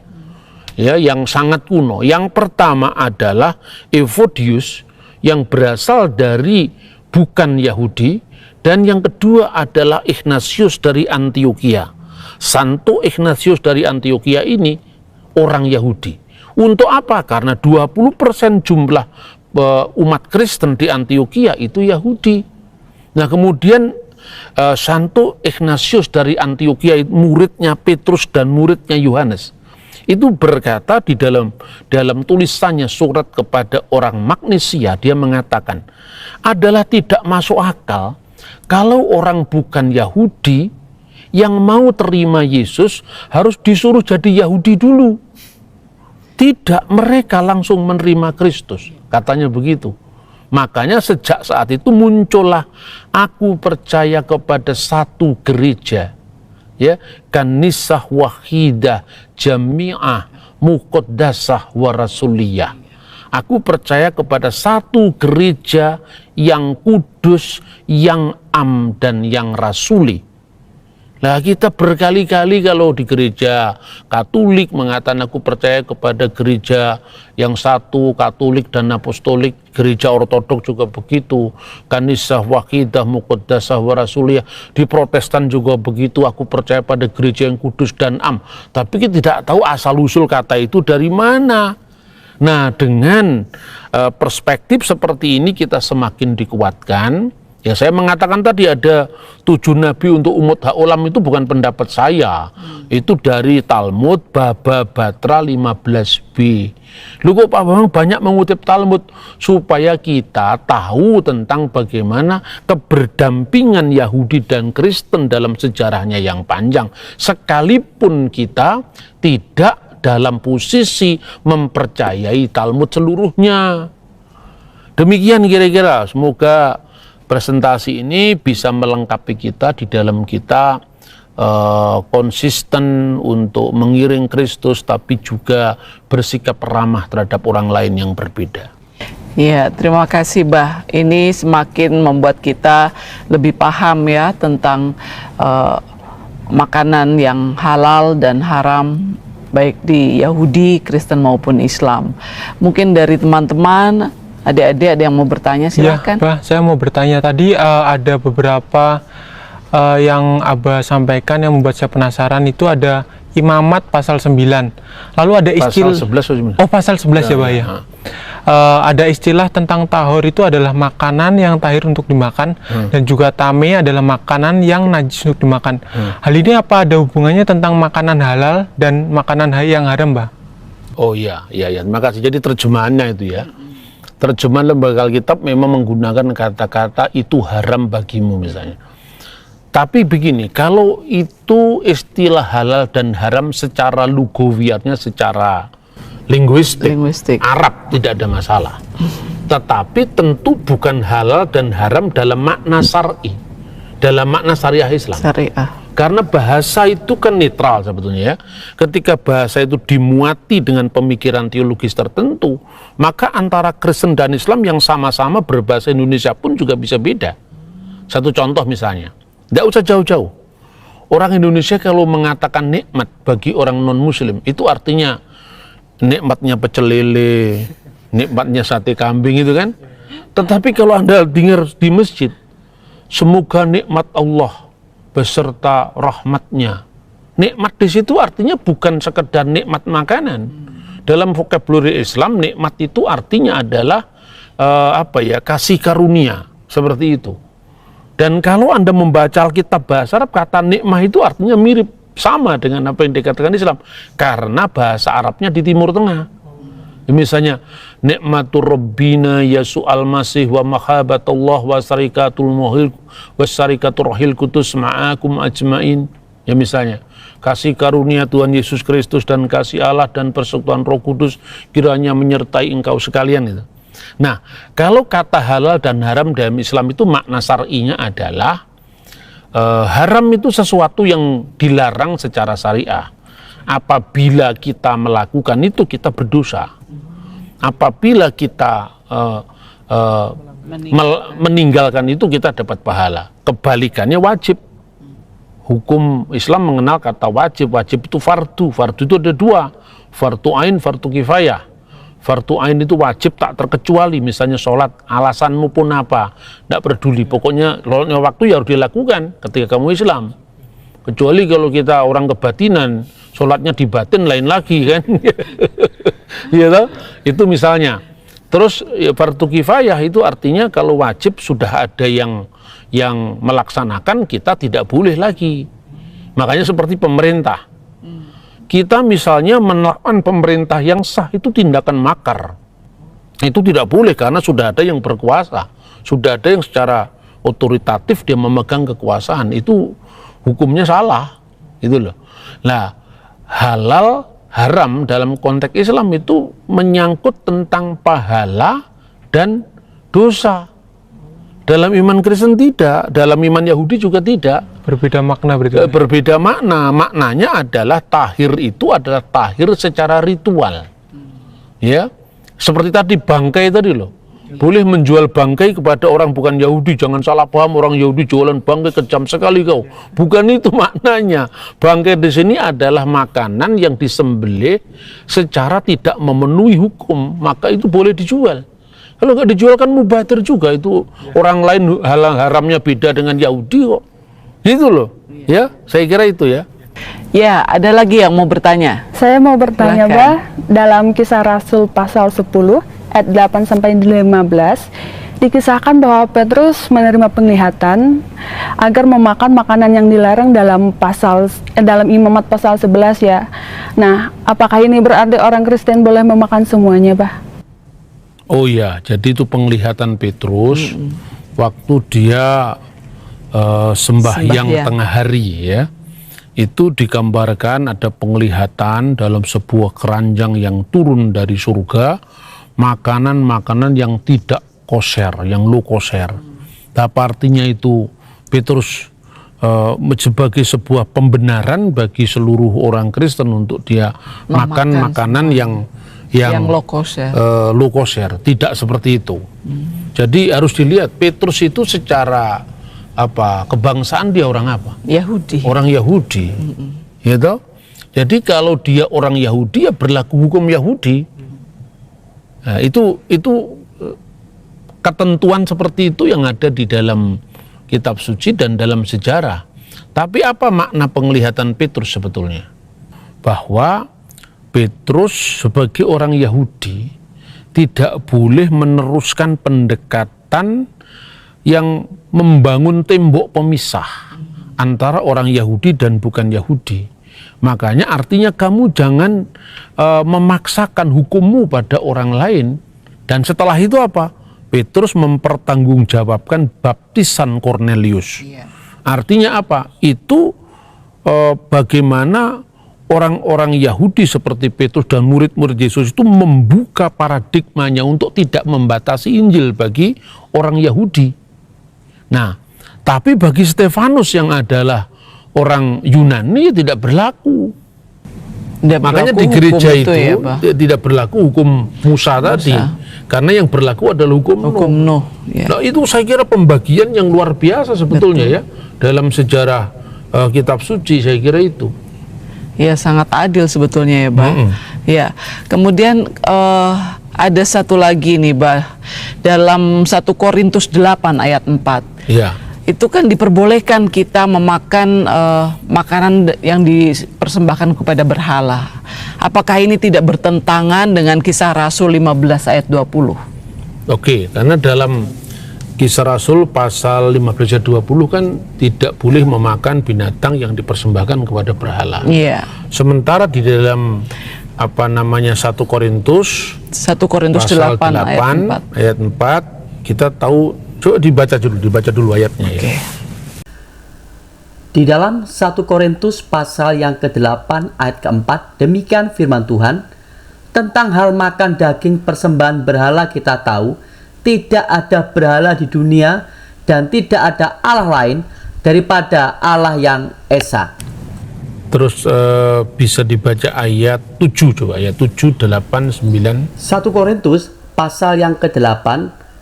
ya, yang sangat kuno. Yang pertama adalah Evodius yang berasal dari bukan Yahudi, dan yang kedua adalah Ignatius dari Antioquia. Santo Ignatius dari Antioquia ini orang Yahudi. Untuk apa? Karena 20% jumlah umat Kristen di Antioquia itu Yahudi. Nah kemudian Santo Ignatius dari Antioquia, muridnya Petrus dan muridnya Yohanes, itu berkata di dalam tulisannya surat kepada orang Magnesia, dia mengatakan adalah tidak masuk akal kalau orang bukan Yahudi yang mau terima Yesus harus disuruh jadi Yahudi dulu. Tidak, mereka langsung menerima Kristus, katanya begitu. Makanya sejak saat itu muncullah aku percaya kepada satu gereja, ya, kanisah wahidah jami'ah muqaddasah wa rasuliyah. Aku percaya kepada satu gereja yang kudus, yang am dan yang rasuli. Nah kita berkali-kali kalau di gereja Katolik mengatakan aku percaya kepada gereja yang satu, Katolik dan Apostolik. Gereja Ortodok juga begitu, kanisah wahidah muqaddasah wa rasuliyah. Di Protestan juga begitu, aku percaya pada gereja yang kudus dan am. Tapi kita tidak tahu asal-usul kata itu dari mana. Nah dengan perspektif seperti ini kita semakin dikuatkan. Ya saya mengatakan tadi ada 7 nabi untuk umat haolam itu bukan pendapat saya. Itu dari Talmud Baba Batra 15b. Lu kok Pak Bambang banyak mengutip Talmud? Supaya kita tahu tentang bagaimana keberdampingan Yahudi dan Kristen dalam sejarahnya yang panjang. Sekalipun kita tidak dalam posisi mempercayai Talmud seluruhnya. Demikian kira-kira, semoga presentasi ini bisa melengkapi kita di dalam kita konsisten untuk mengiring Kristus, tapi juga bersikap ramah terhadap orang lain yang berbeda. Ya, terima kasih Bah. Ini semakin membuat kita lebih paham ya tentang makanan yang halal dan haram, baik di Yahudi, Kristen maupun Islam. Mungkin dari teman-teman, adik-adik ada yang mau bertanya, silakan. Ya, Bah, saya mau bertanya tadi ada beberapa yang Abah sampaikan yang membuat saya penasaran. Itu ada Imamat pasal 9. Lalu ada istilah pasal 11. Oh, pasal 11 ya, Bah ya. Ada istilah tentang tahor itu adalah makanan yang tahir untuk dimakan, dan juga tame adalah makanan yang najis untuk dimakan. Hal ini apa ada hubungannya tentang makanan halal dan makanan yang haram, Bah? Oh iya, terima kasih. Jadi terjemahannya itu ya. Terjemahan Lembaga Alkitab memang menggunakan kata-kata itu haram bagimu misalnya. Tapi begini, kalau itu istilah halal dan haram secara lugawiatnya, secara linguistik, Arab tidak ada masalah. Tetapi tentu bukan halal dan haram dalam makna syar'i, dalam makna syariah Islam. Syariah. Karena bahasa itu kan netral sebetulnya ya. Ketika bahasa itu dimuati dengan pemikiran teologis tertentu, maka antara Kristen dan Islam yang sama-sama berbahasa Indonesia pun juga bisa beda. Satu contoh misalnya, tidak usah jauh-jauh. Orang Indonesia kalau mengatakan nikmat bagi orang non-muslim, itu artinya nikmatnya pecel lele, nikmatnya sate kambing itu kan. Tetapi kalau Anda dengar di masjid, semoga nikmat Allah beserta rahmatnya. Nikmat di situ artinya bukan sekedar nikmat makanan. Dalam vocabulary Islam, nikmat itu artinya adalah kasih karunia, seperti itu. Dan kalau Anda membaca Alkitab bahasa Arab, kata nikmah itu artinya mirip sama dengan apa yang dikatakan Islam, karena bahasa Arabnya di Timur Tengah. Misalnya nikmatur rabbina yasu'al masih wa mahabatullah wa syarikatur rahil kutus ma'akum ajmain. Ya misalnya, kasih karunia Tuhan Yesus Kristus dan kasih Allah dan persekutuan Roh Kudus kiranya menyertai engkau sekalian itu. Nah, kalau kata halal dan haram dalam Islam itu makna syar'inya adalah haram itu sesuatu yang dilarang secara syariah. Apabila kita melakukan itu kita berdosa. Apabila kita meninggalkan itu kita dapat pahala. Kebalikannya wajib. Hukum Islam mengenal kata wajib. Wajib itu fardu. Fardu itu ada dua. Fardu ain, fardu kifayah. Fardu ain itu wajib tak terkecuali. Misalnya sholat, alasanmu pun apa. Tidak peduli. Pokoknya waktu ya harus dilakukan ketika kamu Islam. Kecuali kalau kita orang kebatinan, sholatnya di batin lain lagi kan. Ya, itu misalnya. Terus ya, fardu kifayah itu artinya kalau wajib sudah ada yang melaksanakan, kita tidak boleh lagi. Makanya seperti pemerintah. Kita misalnya melakukan pemerintah yang sah itu tindakan makar. Itu tidak boleh karena sudah ada yang berkuasa. Sudah ada yang secara otoritatif dia memegang kekuasaan. Itu hukumnya salah. Itu loh. Nah, halal haram dalam konteks Islam itu menyangkut tentang pahala dan dosa. Dalam iman Kristen tidak, dalam iman Yahudi juga tidak. Berbeda makna berarti. Berbeda makna. Maknanya adalah tahir itu adalah tahir secara ritual. Ya. Seperti tadi bangkai tadi loh. Boleh menjual bangkai kepada orang bukan Yahudi. Jangan salah paham, orang Yahudi jualan bangkai kejam sekali kau. Bukan itu maknanya. Bangkai di sini adalah makanan yang disembelih secara tidak memenuhi hukum, maka itu boleh dijual. Kalau nggak dijual kan mubadir juga, itu orang lain haramnya beda dengan Yahudi kok. Gitu loh. Ya, saya kira itu ya. Ya, ada lagi yang mau bertanya. Saya mau bertanya, Silakan. Bah, dalam Kisah Rasul pasal 10 ayat 8 sampai 15 dikisahkan bahwa Petrus menerima penglihatan agar memakan makanan yang dilarang dalam dalam Imamat pasal 11 ya. Nah, apakah ini berarti orang Kristen boleh memakan semuanya, Bah? Oh ya, jadi itu penglihatan Petrus waktu dia sembahyang tengah hari ya. Itu digambarkan ada penglihatan dalam sebuah keranjang yang turun dari surga, makanan-makanan yang tidak kosher, yang low kosher. Apa artinya itu? Petrus sebagai sebuah pembenaran bagi seluruh orang Kristen untuk dia makan makanan yang low kosher, tidak seperti itu. Jadi harus dilihat Petrus itu secara kebangsaan dia orang apa? Yahudi. Orang Yahudi. Gitu? Jadi kalau dia orang Yahudi ya berlaku hukum Yahudi. Nah, itu ketentuan seperti itu yang ada di dalam kitab suci dan dalam sejarah. Tapi apa makna penglihatan Petrus sebetulnya? Bahwa Petrus sebagai orang Yahudi tidak boleh meneruskan pendekatan yang membangun tembok pemisah antara orang Yahudi dan bukan Yahudi. Makanya artinya kamu jangan memaksakan hukummu pada orang lain. Dan setelah itu apa? Petrus mempertanggungjawabkan baptisan Kornelius. Artinya apa? Itu bagaimana orang-orang Yahudi seperti Petrus dan murid-murid Yesus itu membuka paradigmanya untuk tidak membatasi Injil bagi orang Yahudi. Nah, tapi bagi Stefanus yang adalah orang Yunani tidak berlaku. Makanya di gereja itu tidak berlaku hukum Musa tadi, karena yang berlaku adalah hukum Nuh. Ya. Nah, itu saya kira pembagian yang luar biasa sebetulnya ya dalam sejarah kitab suci, saya kira itu. Ya, sangat adil sebetulnya ya, Bah. Ya. Kemudian ada satu lagi nih, Bah. Dalam 1 Korintus 8 ayat 4. Ya. Itu kan diperbolehkan kita memakan makanan yang dipersembahkan kepada berhala. Apakah ini tidak bertentangan dengan Kisah Rasul 15 ayat 20? Oke, karena dalam Kisah Rasul pasal 15 ayat 20 kan tidak boleh memakan binatang yang dipersembahkan kepada berhala. Iya. Sementara di dalam 1 Korintus 1 Korintus pasal 8 ayat 4 kita tahu, coba dibaca dulu ayatnya. Oke. Ya. Di dalam 1 Korintus pasal yang ke-8 ayat ke-4, demikian firman Tuhan, tentang hal makan daging persembahan berhala kita tahu, tidak ada berhala di dunia dan tidak ada Allah lain daripada Allah yang Esa. Terus bisa dibaca ayat 7, coba ayat 7, 8, 9. 1 Korintus pasal yang ke-8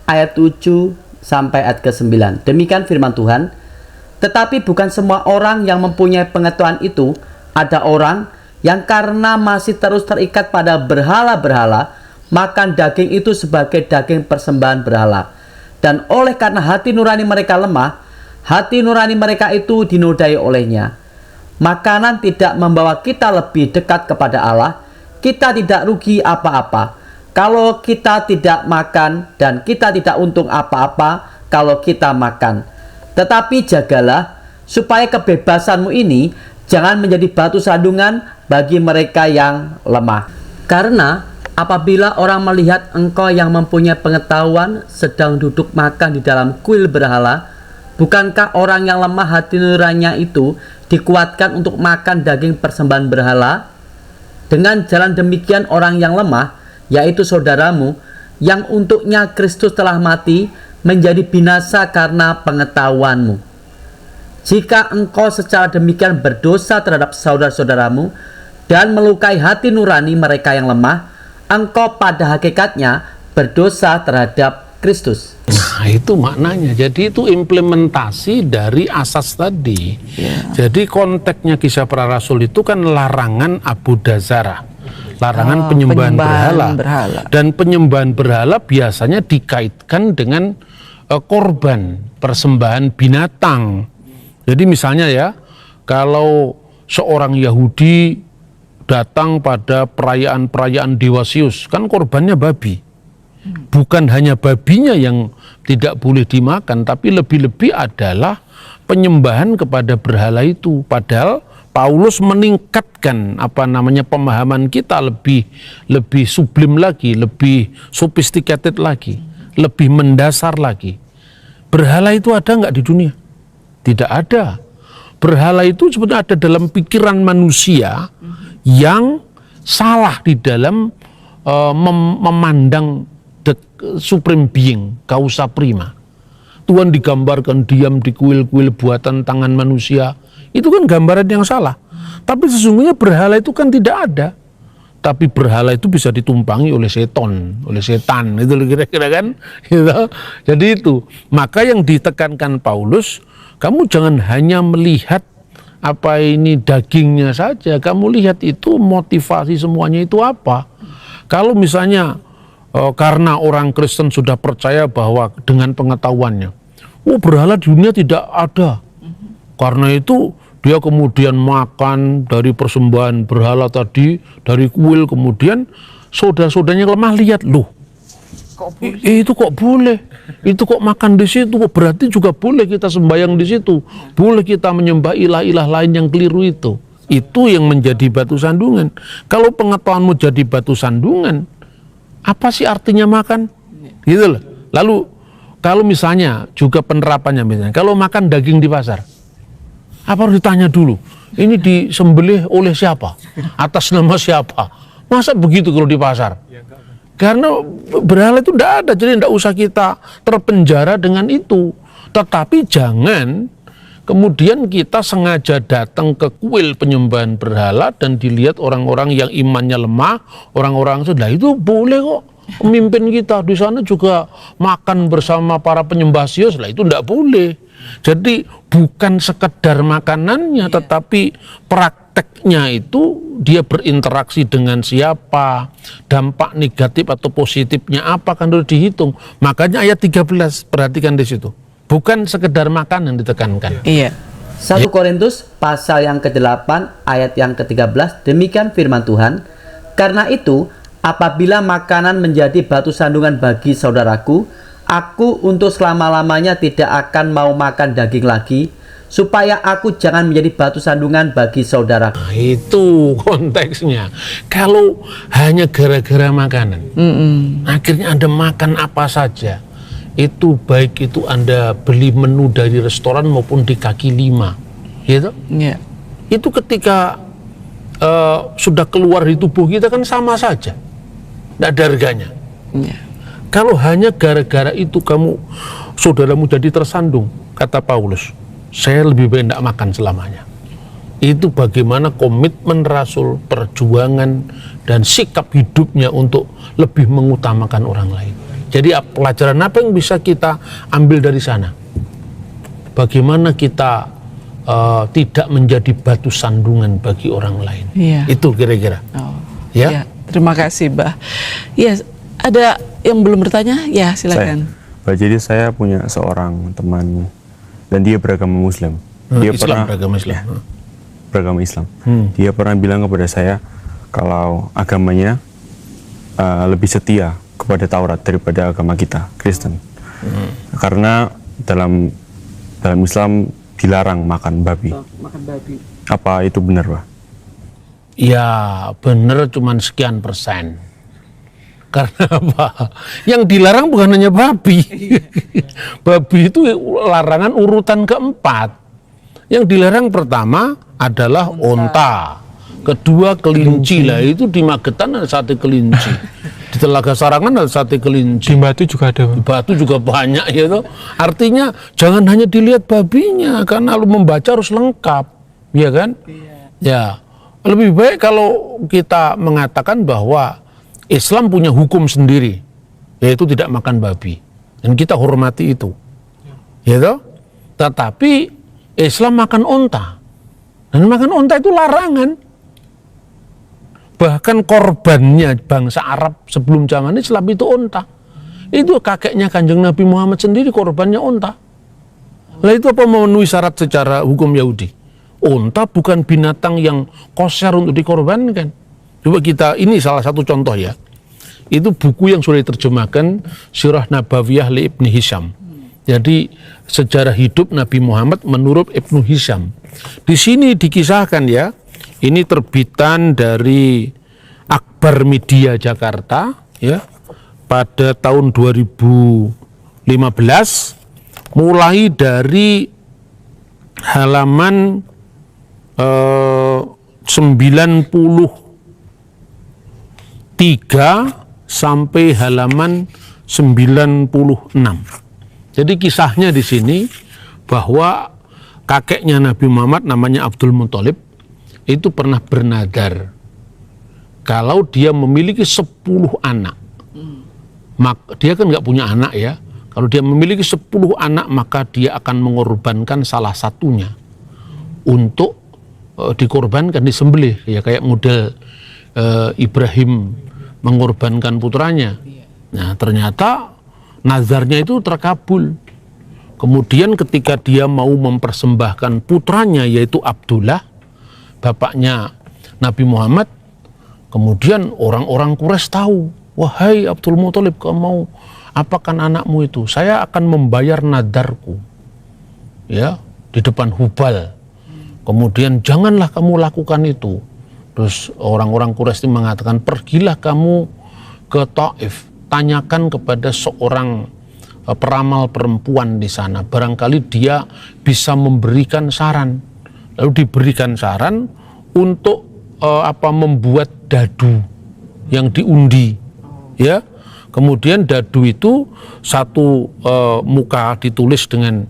ayat 7 sampai ayat ke-9. Demikian firman Tuhan, tetapi bukan semua orang yang mempunyai pengetahuan itu. Ada orang yang karena masih terus terikat pada berhala-berhala, makan daging itu sebagai daging persembahan berhala. Dan oleh karena hati nurani mereka lemah, hati nurani mereka itu dinodai olehnya. Makanan tidak membawa kita lebih dekat kepada Allah. Kita tidak rugi apa-apa kalau kita tidak makan, dan kita tidak untung apa-apa kalau kita makan. Tetapi jagalah supaya kebebasanmu ini jangan menjadi batu sandungan bagi mereka yang lemah. Karena apabila orang melihat engkau yang mempunyai pengetahuan sedang duduk makan di dalam kuil berhala, bukankah orang yang lemah hati nuraninya itu dikuatkan untuk makan daging persembahan berhala? Dengan jalan demikian orang yang lemah, yaitu saudaramu, yang untuknya Kristus telah mati, menjadi binasa karena pengetahuanmu. Jika engkau secara demikian berdosa terhadap saudara-saudaramu dan melukai hati nurani mereka yang lemah, engkau pada hakikatnya berdosa terhadap Kristus. Nah, itu maknanya. Jadi itu implementasi dari asas tadi. Jadi konteksnya Kisah Para Rasul itu kan larangan Abu Dazara, larangan penyembahan berhala. Dan penyembahan berhala biasanya dikaitkan dengan korban, persembahan binatang. Jadi misalnya ya, kalau seorang Yahudi datang pada perayaan-perayaan Dewa Zeus, kan korbannya babi. Bukan hanya babinya yang tidak boleh dimakan, tapi lebih-lebih adalah penyembahan kepada berhala itu. Padahal Paulus meningkatkan pemahaman kita lebih sublim lagi, lebih sophisticated lagi, lebih mendasar lagi. Berhala itu ada nggak di dunia? Tidak ada. Berhala itu sebetulnya ada dalam pikiran manusia yang salah di dalam memandang the supreme being, causa prima. Tuhan digambarkan diam di kuil-kuil buatan tangan manusia. Itu kan gambaran yang salah. Tapi sesungguhnya berhala itu kan tidak ada. Tapi berhala itu bisa ditumpangi oleh setan, itu kira-kira kan. Gitu. Jadi itu, maka yang ditekankan Paulus, kamu jangan hanya melihat dagingnya saja, kamu lihat itu motivasi semuanya itu apa. Kalau misalnya karena orang Kristen sudah percaya bahwa dengan pengetahuannya, berhala di dunia tidak ada, karena itu dia kemudian makan dari persembahan berhala tadi, dari kuil, kemudian saudara-saudaranya lemah lihat, itu kok boleh, itu kok makan di situ, berarti juga boleh kita sembahyang di situ, boleh kita menyembah ilah-ilah lain yang keliru itu. Itu yang menjadi batu sandungan. Kalau pengetahuanmu jadi batu sandungan, apa sih artinya makan? Gitu loh. Lalu kalau misalnya juga penerapannya, misalnya kalau makan daging di pasar, Apa harus ditanya dulu? Ini disembelih oleh siapa? Atas nama siapa? Masa begitu kalau di pasar? Karena berhala itu tidak ada, jadi tidak usah kita terpenjara dengan itu. Tetapi jangan kemudian kita sengaja datang ke kuil penyembahan berhala dan dilihat orang-orang yang imannya lemah, orang-orang sudah itu boleh kok. Pemimpin kita di sana juga makan bersama para penyembah Zeus, lah itu tidak boleh. Jadi bukan sekedar makanannya, tetapi prakteknya itu dia berinteraksi dengan siapa, dampak negatif atau positifnya apa kan harus dihitung. Makanya ayat 13 perhatikan di situ. Bukan sekedar makan yang ditekankan. Iya. 1 Korintus pasal yang ke-8 ayat yang ke-13, demikian firman Tuhan, karena itu apabila makanan menjadi batu sandungan bagi saudaraku, aku untuk selama-lamanya tidak akan mau makan daging lagi, supaya aku jangan menjadi batu sandungan bagi saudara. Nah, itu konteksnya. Kalau hanya gara-gara makanan, akhirnya Anda makan apa saja, itu baik itu Anda beli menu dari restoran maupun di kaki lima, gitu. Iya. Itu ketika sudah keluar di tubuh kita kan sama saja, tidak ada harganya. Iya. Kalau hanya gara-gara itu saudaramu jadi tersandung, kata Paulus, saya lebih baik tidak makan selamanya. Itu bagaimana komitmen Rasul, perjuangan dan sikap hidupnya untuk lebih mengutamakan orang lain. Jadi pelajaran apa yang bisa kita ambil dari sana? Bagaimana kita tidak menjadi batu sandungan bagi orang lain. Iya. Itu kira-kira. Oh, Ya? iya. Terima kasih, Mbah. Ya, ada yang belum bertanya? Ya, silakan. Jadi saya punya seorang teman dan dia beragama Muslim. Dia beragama Islam. beragama Islam. Dia pernah bilang kepada saya kalau agamanya lebih setia kepada Taurat daripada agama kita, Kristen. Karena dalam Islam dilarang makan babi. Apa itu benar, Pak? Ya benar, cuman sekian persen. Karena apa? Yang dilarang bukan hanya babi. Babi itu larangan urutan keempat. Yang dilarang pertama adalah onta. Kedua kelinci. Lah itu di Magetan ada sate kelinci. Di Telaga Sarangan ada sate kelinci. Di Batu juga ada, Pak. Di Batu juga banyak ya toh. Artinya jangan hanya dilihat babinya, karena lu membaca harus lengkap. Ya kan? Ya. Lebih baik kalau kita mengatakan bahwa Islam punya hukum sendiri, yaitu tidak makan babi, dan kita hormati itu, gitu. Tetapi Islam makan onta, dan makan onta itu larangan. Bahkan korbannya bangsa Arab sebelum zaman Islam itu onta. Itu kakeknya Kanjeng Nabi Muhammad sendiri korbannya onta. Lah itu apa memenuhi syarat secara hukum Yahudi? Onta bukan binatang yang kosher untuk dikorbankan. Coba kita, ini salah satu contoh ya. Itu buku yang sudah diterjemahkan, Sirah Nabawiyah li Ibni Hisham. Jadi sejarah hidup Nabi Muhammad menurut Ibnu Hisham. Di sini dikisahkan ya, ini terbitan dari Akbar Media Jakarta ya, pada tahun 2015, mulai dari halaman 93 sampai halaman 96. Jadi kisahnya di sini bahwa kakeknya Nabi Muhammad namanya Abdul Muthalib itu pernah bernadar kalau dia memiliki 10 anak. Dia kan nggak punya anak ya. Kalau dia memiliki 10 anak maka dia akan mengorbankan salah satunya untuk dikorbankan, disembelih ya, kayak model Ibrahim mengorbankan putranya. Nah ternyata nazarnya itu terkabul. Kemudian ketika dia mau mempersembahkan putranya yaitu Abdullah, bapaknya Nabi Muhammad, kemudian orang-orang Quraisy tahu, wahai Abdul Muthalib, kamu mau apakan anakmu itu? Saya akan membayar nadarku ya di depan Hubal. Kemudian janganlah kamu lakukan itu. Terus orang-orang Quraisy mengatakan, pergilah kamu ke Taif, tanyakan kepada seorang peramal perempuan di sana, barangkali dia bisa memberikan saran. Lalu diberikan saran untuk membuat dadu yang diundi, ya. Kemudian dadu itu satu muka ditulis dengan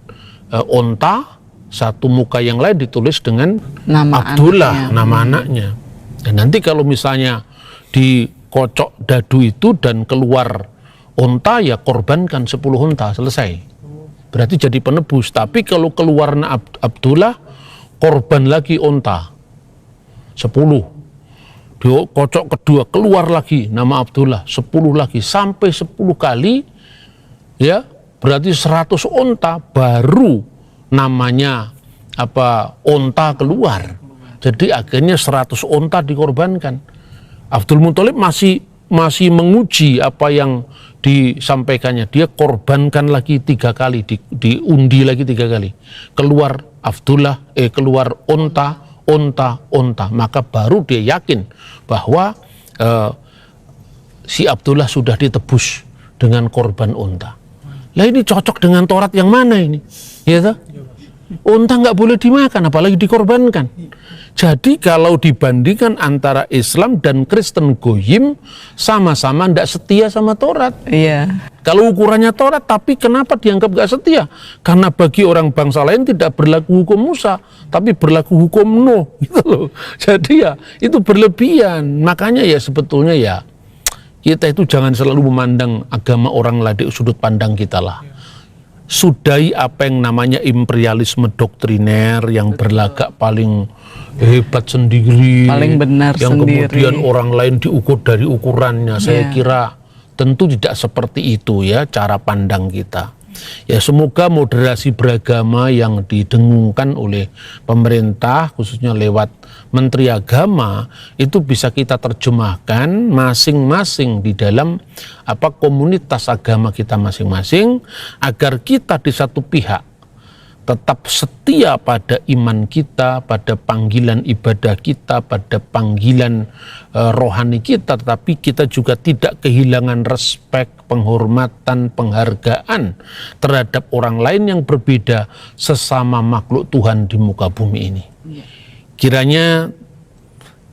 onta, satu muka yang lain ditulis dengan Nama Abdullah, anaknya. nama anaknya. Dan nanti kalau misalnya dikocok dadu itu dan keluar onta, ya korbankan 10 onta, selesai. Berarti jadi penebus. Tapi kalau keluar Abdullah, korban lagi onta 10. Dikocok kedua, keluar lagi nama Abdullah 10 lagi, sampai 10 kali, ya berarti 100 onta baru namanya onta keluar. Jadi akhirnya 100 onta dikorbankan. Abdul Muthalib masih menguji apa yang disampaikannya. Dia korbankan lagi 3 kali, diundi lagi 3 kali. Keluar Abdullah, keluar onta. Maka baru dia yakin bahwa si Abdullah sudah ditebus dengan korban onta. Lah ini cocok dengan Taurat yang mana ini? Ya toh? Onta nggak boleh dimakan, apalagi dikorbankan. Jadi kalau dibandingkan antara Islam dan Kristen Goyim, sama-sama tidak setia sama Taurat. Iya. Kalau ukurannya Taurat, tapi kenapa dianggap nggak setia? Karena bagi orang bangsa lain tidak berlaku hukum Musa, tapi berlaku hukum Nuh, gitu loh. Jadi ya itu berlebihan. Makanya ya sebetulnya ya kita itu jangan selalu memandang agama orang lain dari sudut pandang kita lah. Sudahi apa yang namanya imperialisme doktriner yang berlagak paling hebat sendiri, Paling benar yang sendiri. kemudian orang lain diukur dari ukurannya. Saya kira tentu tidak seperti itu ya cara pandang kita. Ya semoga moderasi beragama yang didengungkan oleh pemerintah khususnya lewat Menteri Agama itu bisa kita terjemahkan masing-masing di dalam komunitas agama kita masing-masing, agar kita di satu pihak tetap setia pada iman kita, pada panggilan ibadah kita, pada panggilan rohani kita, tetapi kita juga tidak kehilangan respek, penghormatan, penghargaan terhadap orang lain yang berbeda, sesama makhluk Tuhan di muka bumi ini. Kiranya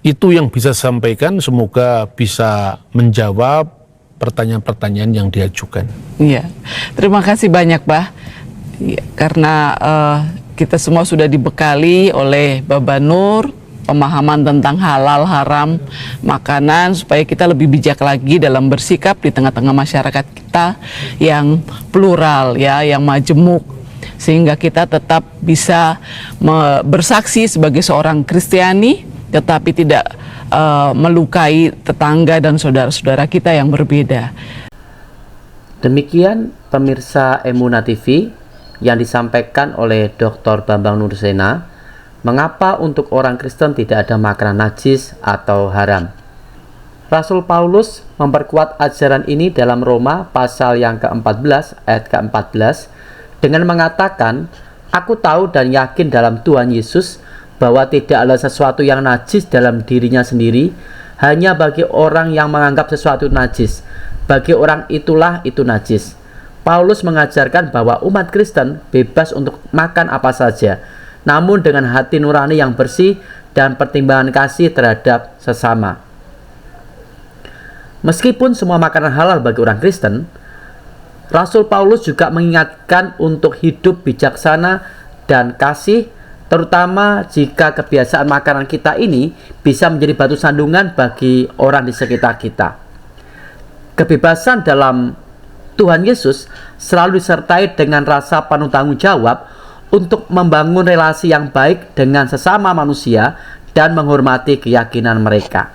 itu yang bisa saya sampaikan, semoga bisa menjawab pertanyaan-pertanyaan yang diajukan. Iya. Terima kasih banyak, Pak. Ya, karena kita semua sudah dibekali oleh Baba Nur pemahaman tentang halal haram makanan, supaya kita lebih bijak lagi dalam bersikap di tengah-tengah masyarakat kita yang plural ya, yang majemuk, sehingga kita tetap bisa bersaksi sebagai seorang Kristiani tetapi tidak melukai tetangga dan saudara-saudara kita yang berbeda. Demikian pemirsa Emuna TV yang disampaikan oleh Dr. Bambang Nursena, mengapa untuk orang Kristen tidak ada makanan najis atau haram. Rasul Paulus memperkuat ajaran ini dalam Roma pasal yang ke-14 ayat ke-14 dengan mengatakan, "Aku tahu dan yakin dalam Tuhan Yesus bahwa tidak ada sesuatu yang najis dalam dirinya sendiri, hanya bagi orang yang menganggap sesuatu najis. Bagi orang itulah itu najis." Paulus mengajarkan bahwa umat Kristen bebas untuk makan apa saja, namun dengan hati nurani yang bersih dan pertimbangan kasih terhadap sesama. Meskipun semua makanan halal bagi orang Kristen, Rasul Paulus juga mengingatkan untuk hidup bijaksana dan kasih, terutama jika kebiasaan makanan kita ini bisa menjadi batu sandungan bagi orang di sekitar kita. Kebebasan dalam Tuhan Yesus selalu disertai dengan rasa penuh tanggung jawab untuk membangun relasi yang baik dengan sesama manusia dan menghormati keyakinan mereka.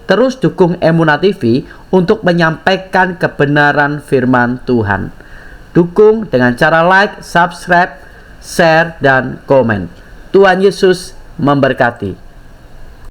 Terus dukung Emuna TV untuk menyampaikan kebenaran firman Tuhan. Dukung dengan cara like, subscribe, share, dan komen. Tuhan Yesus memberkati.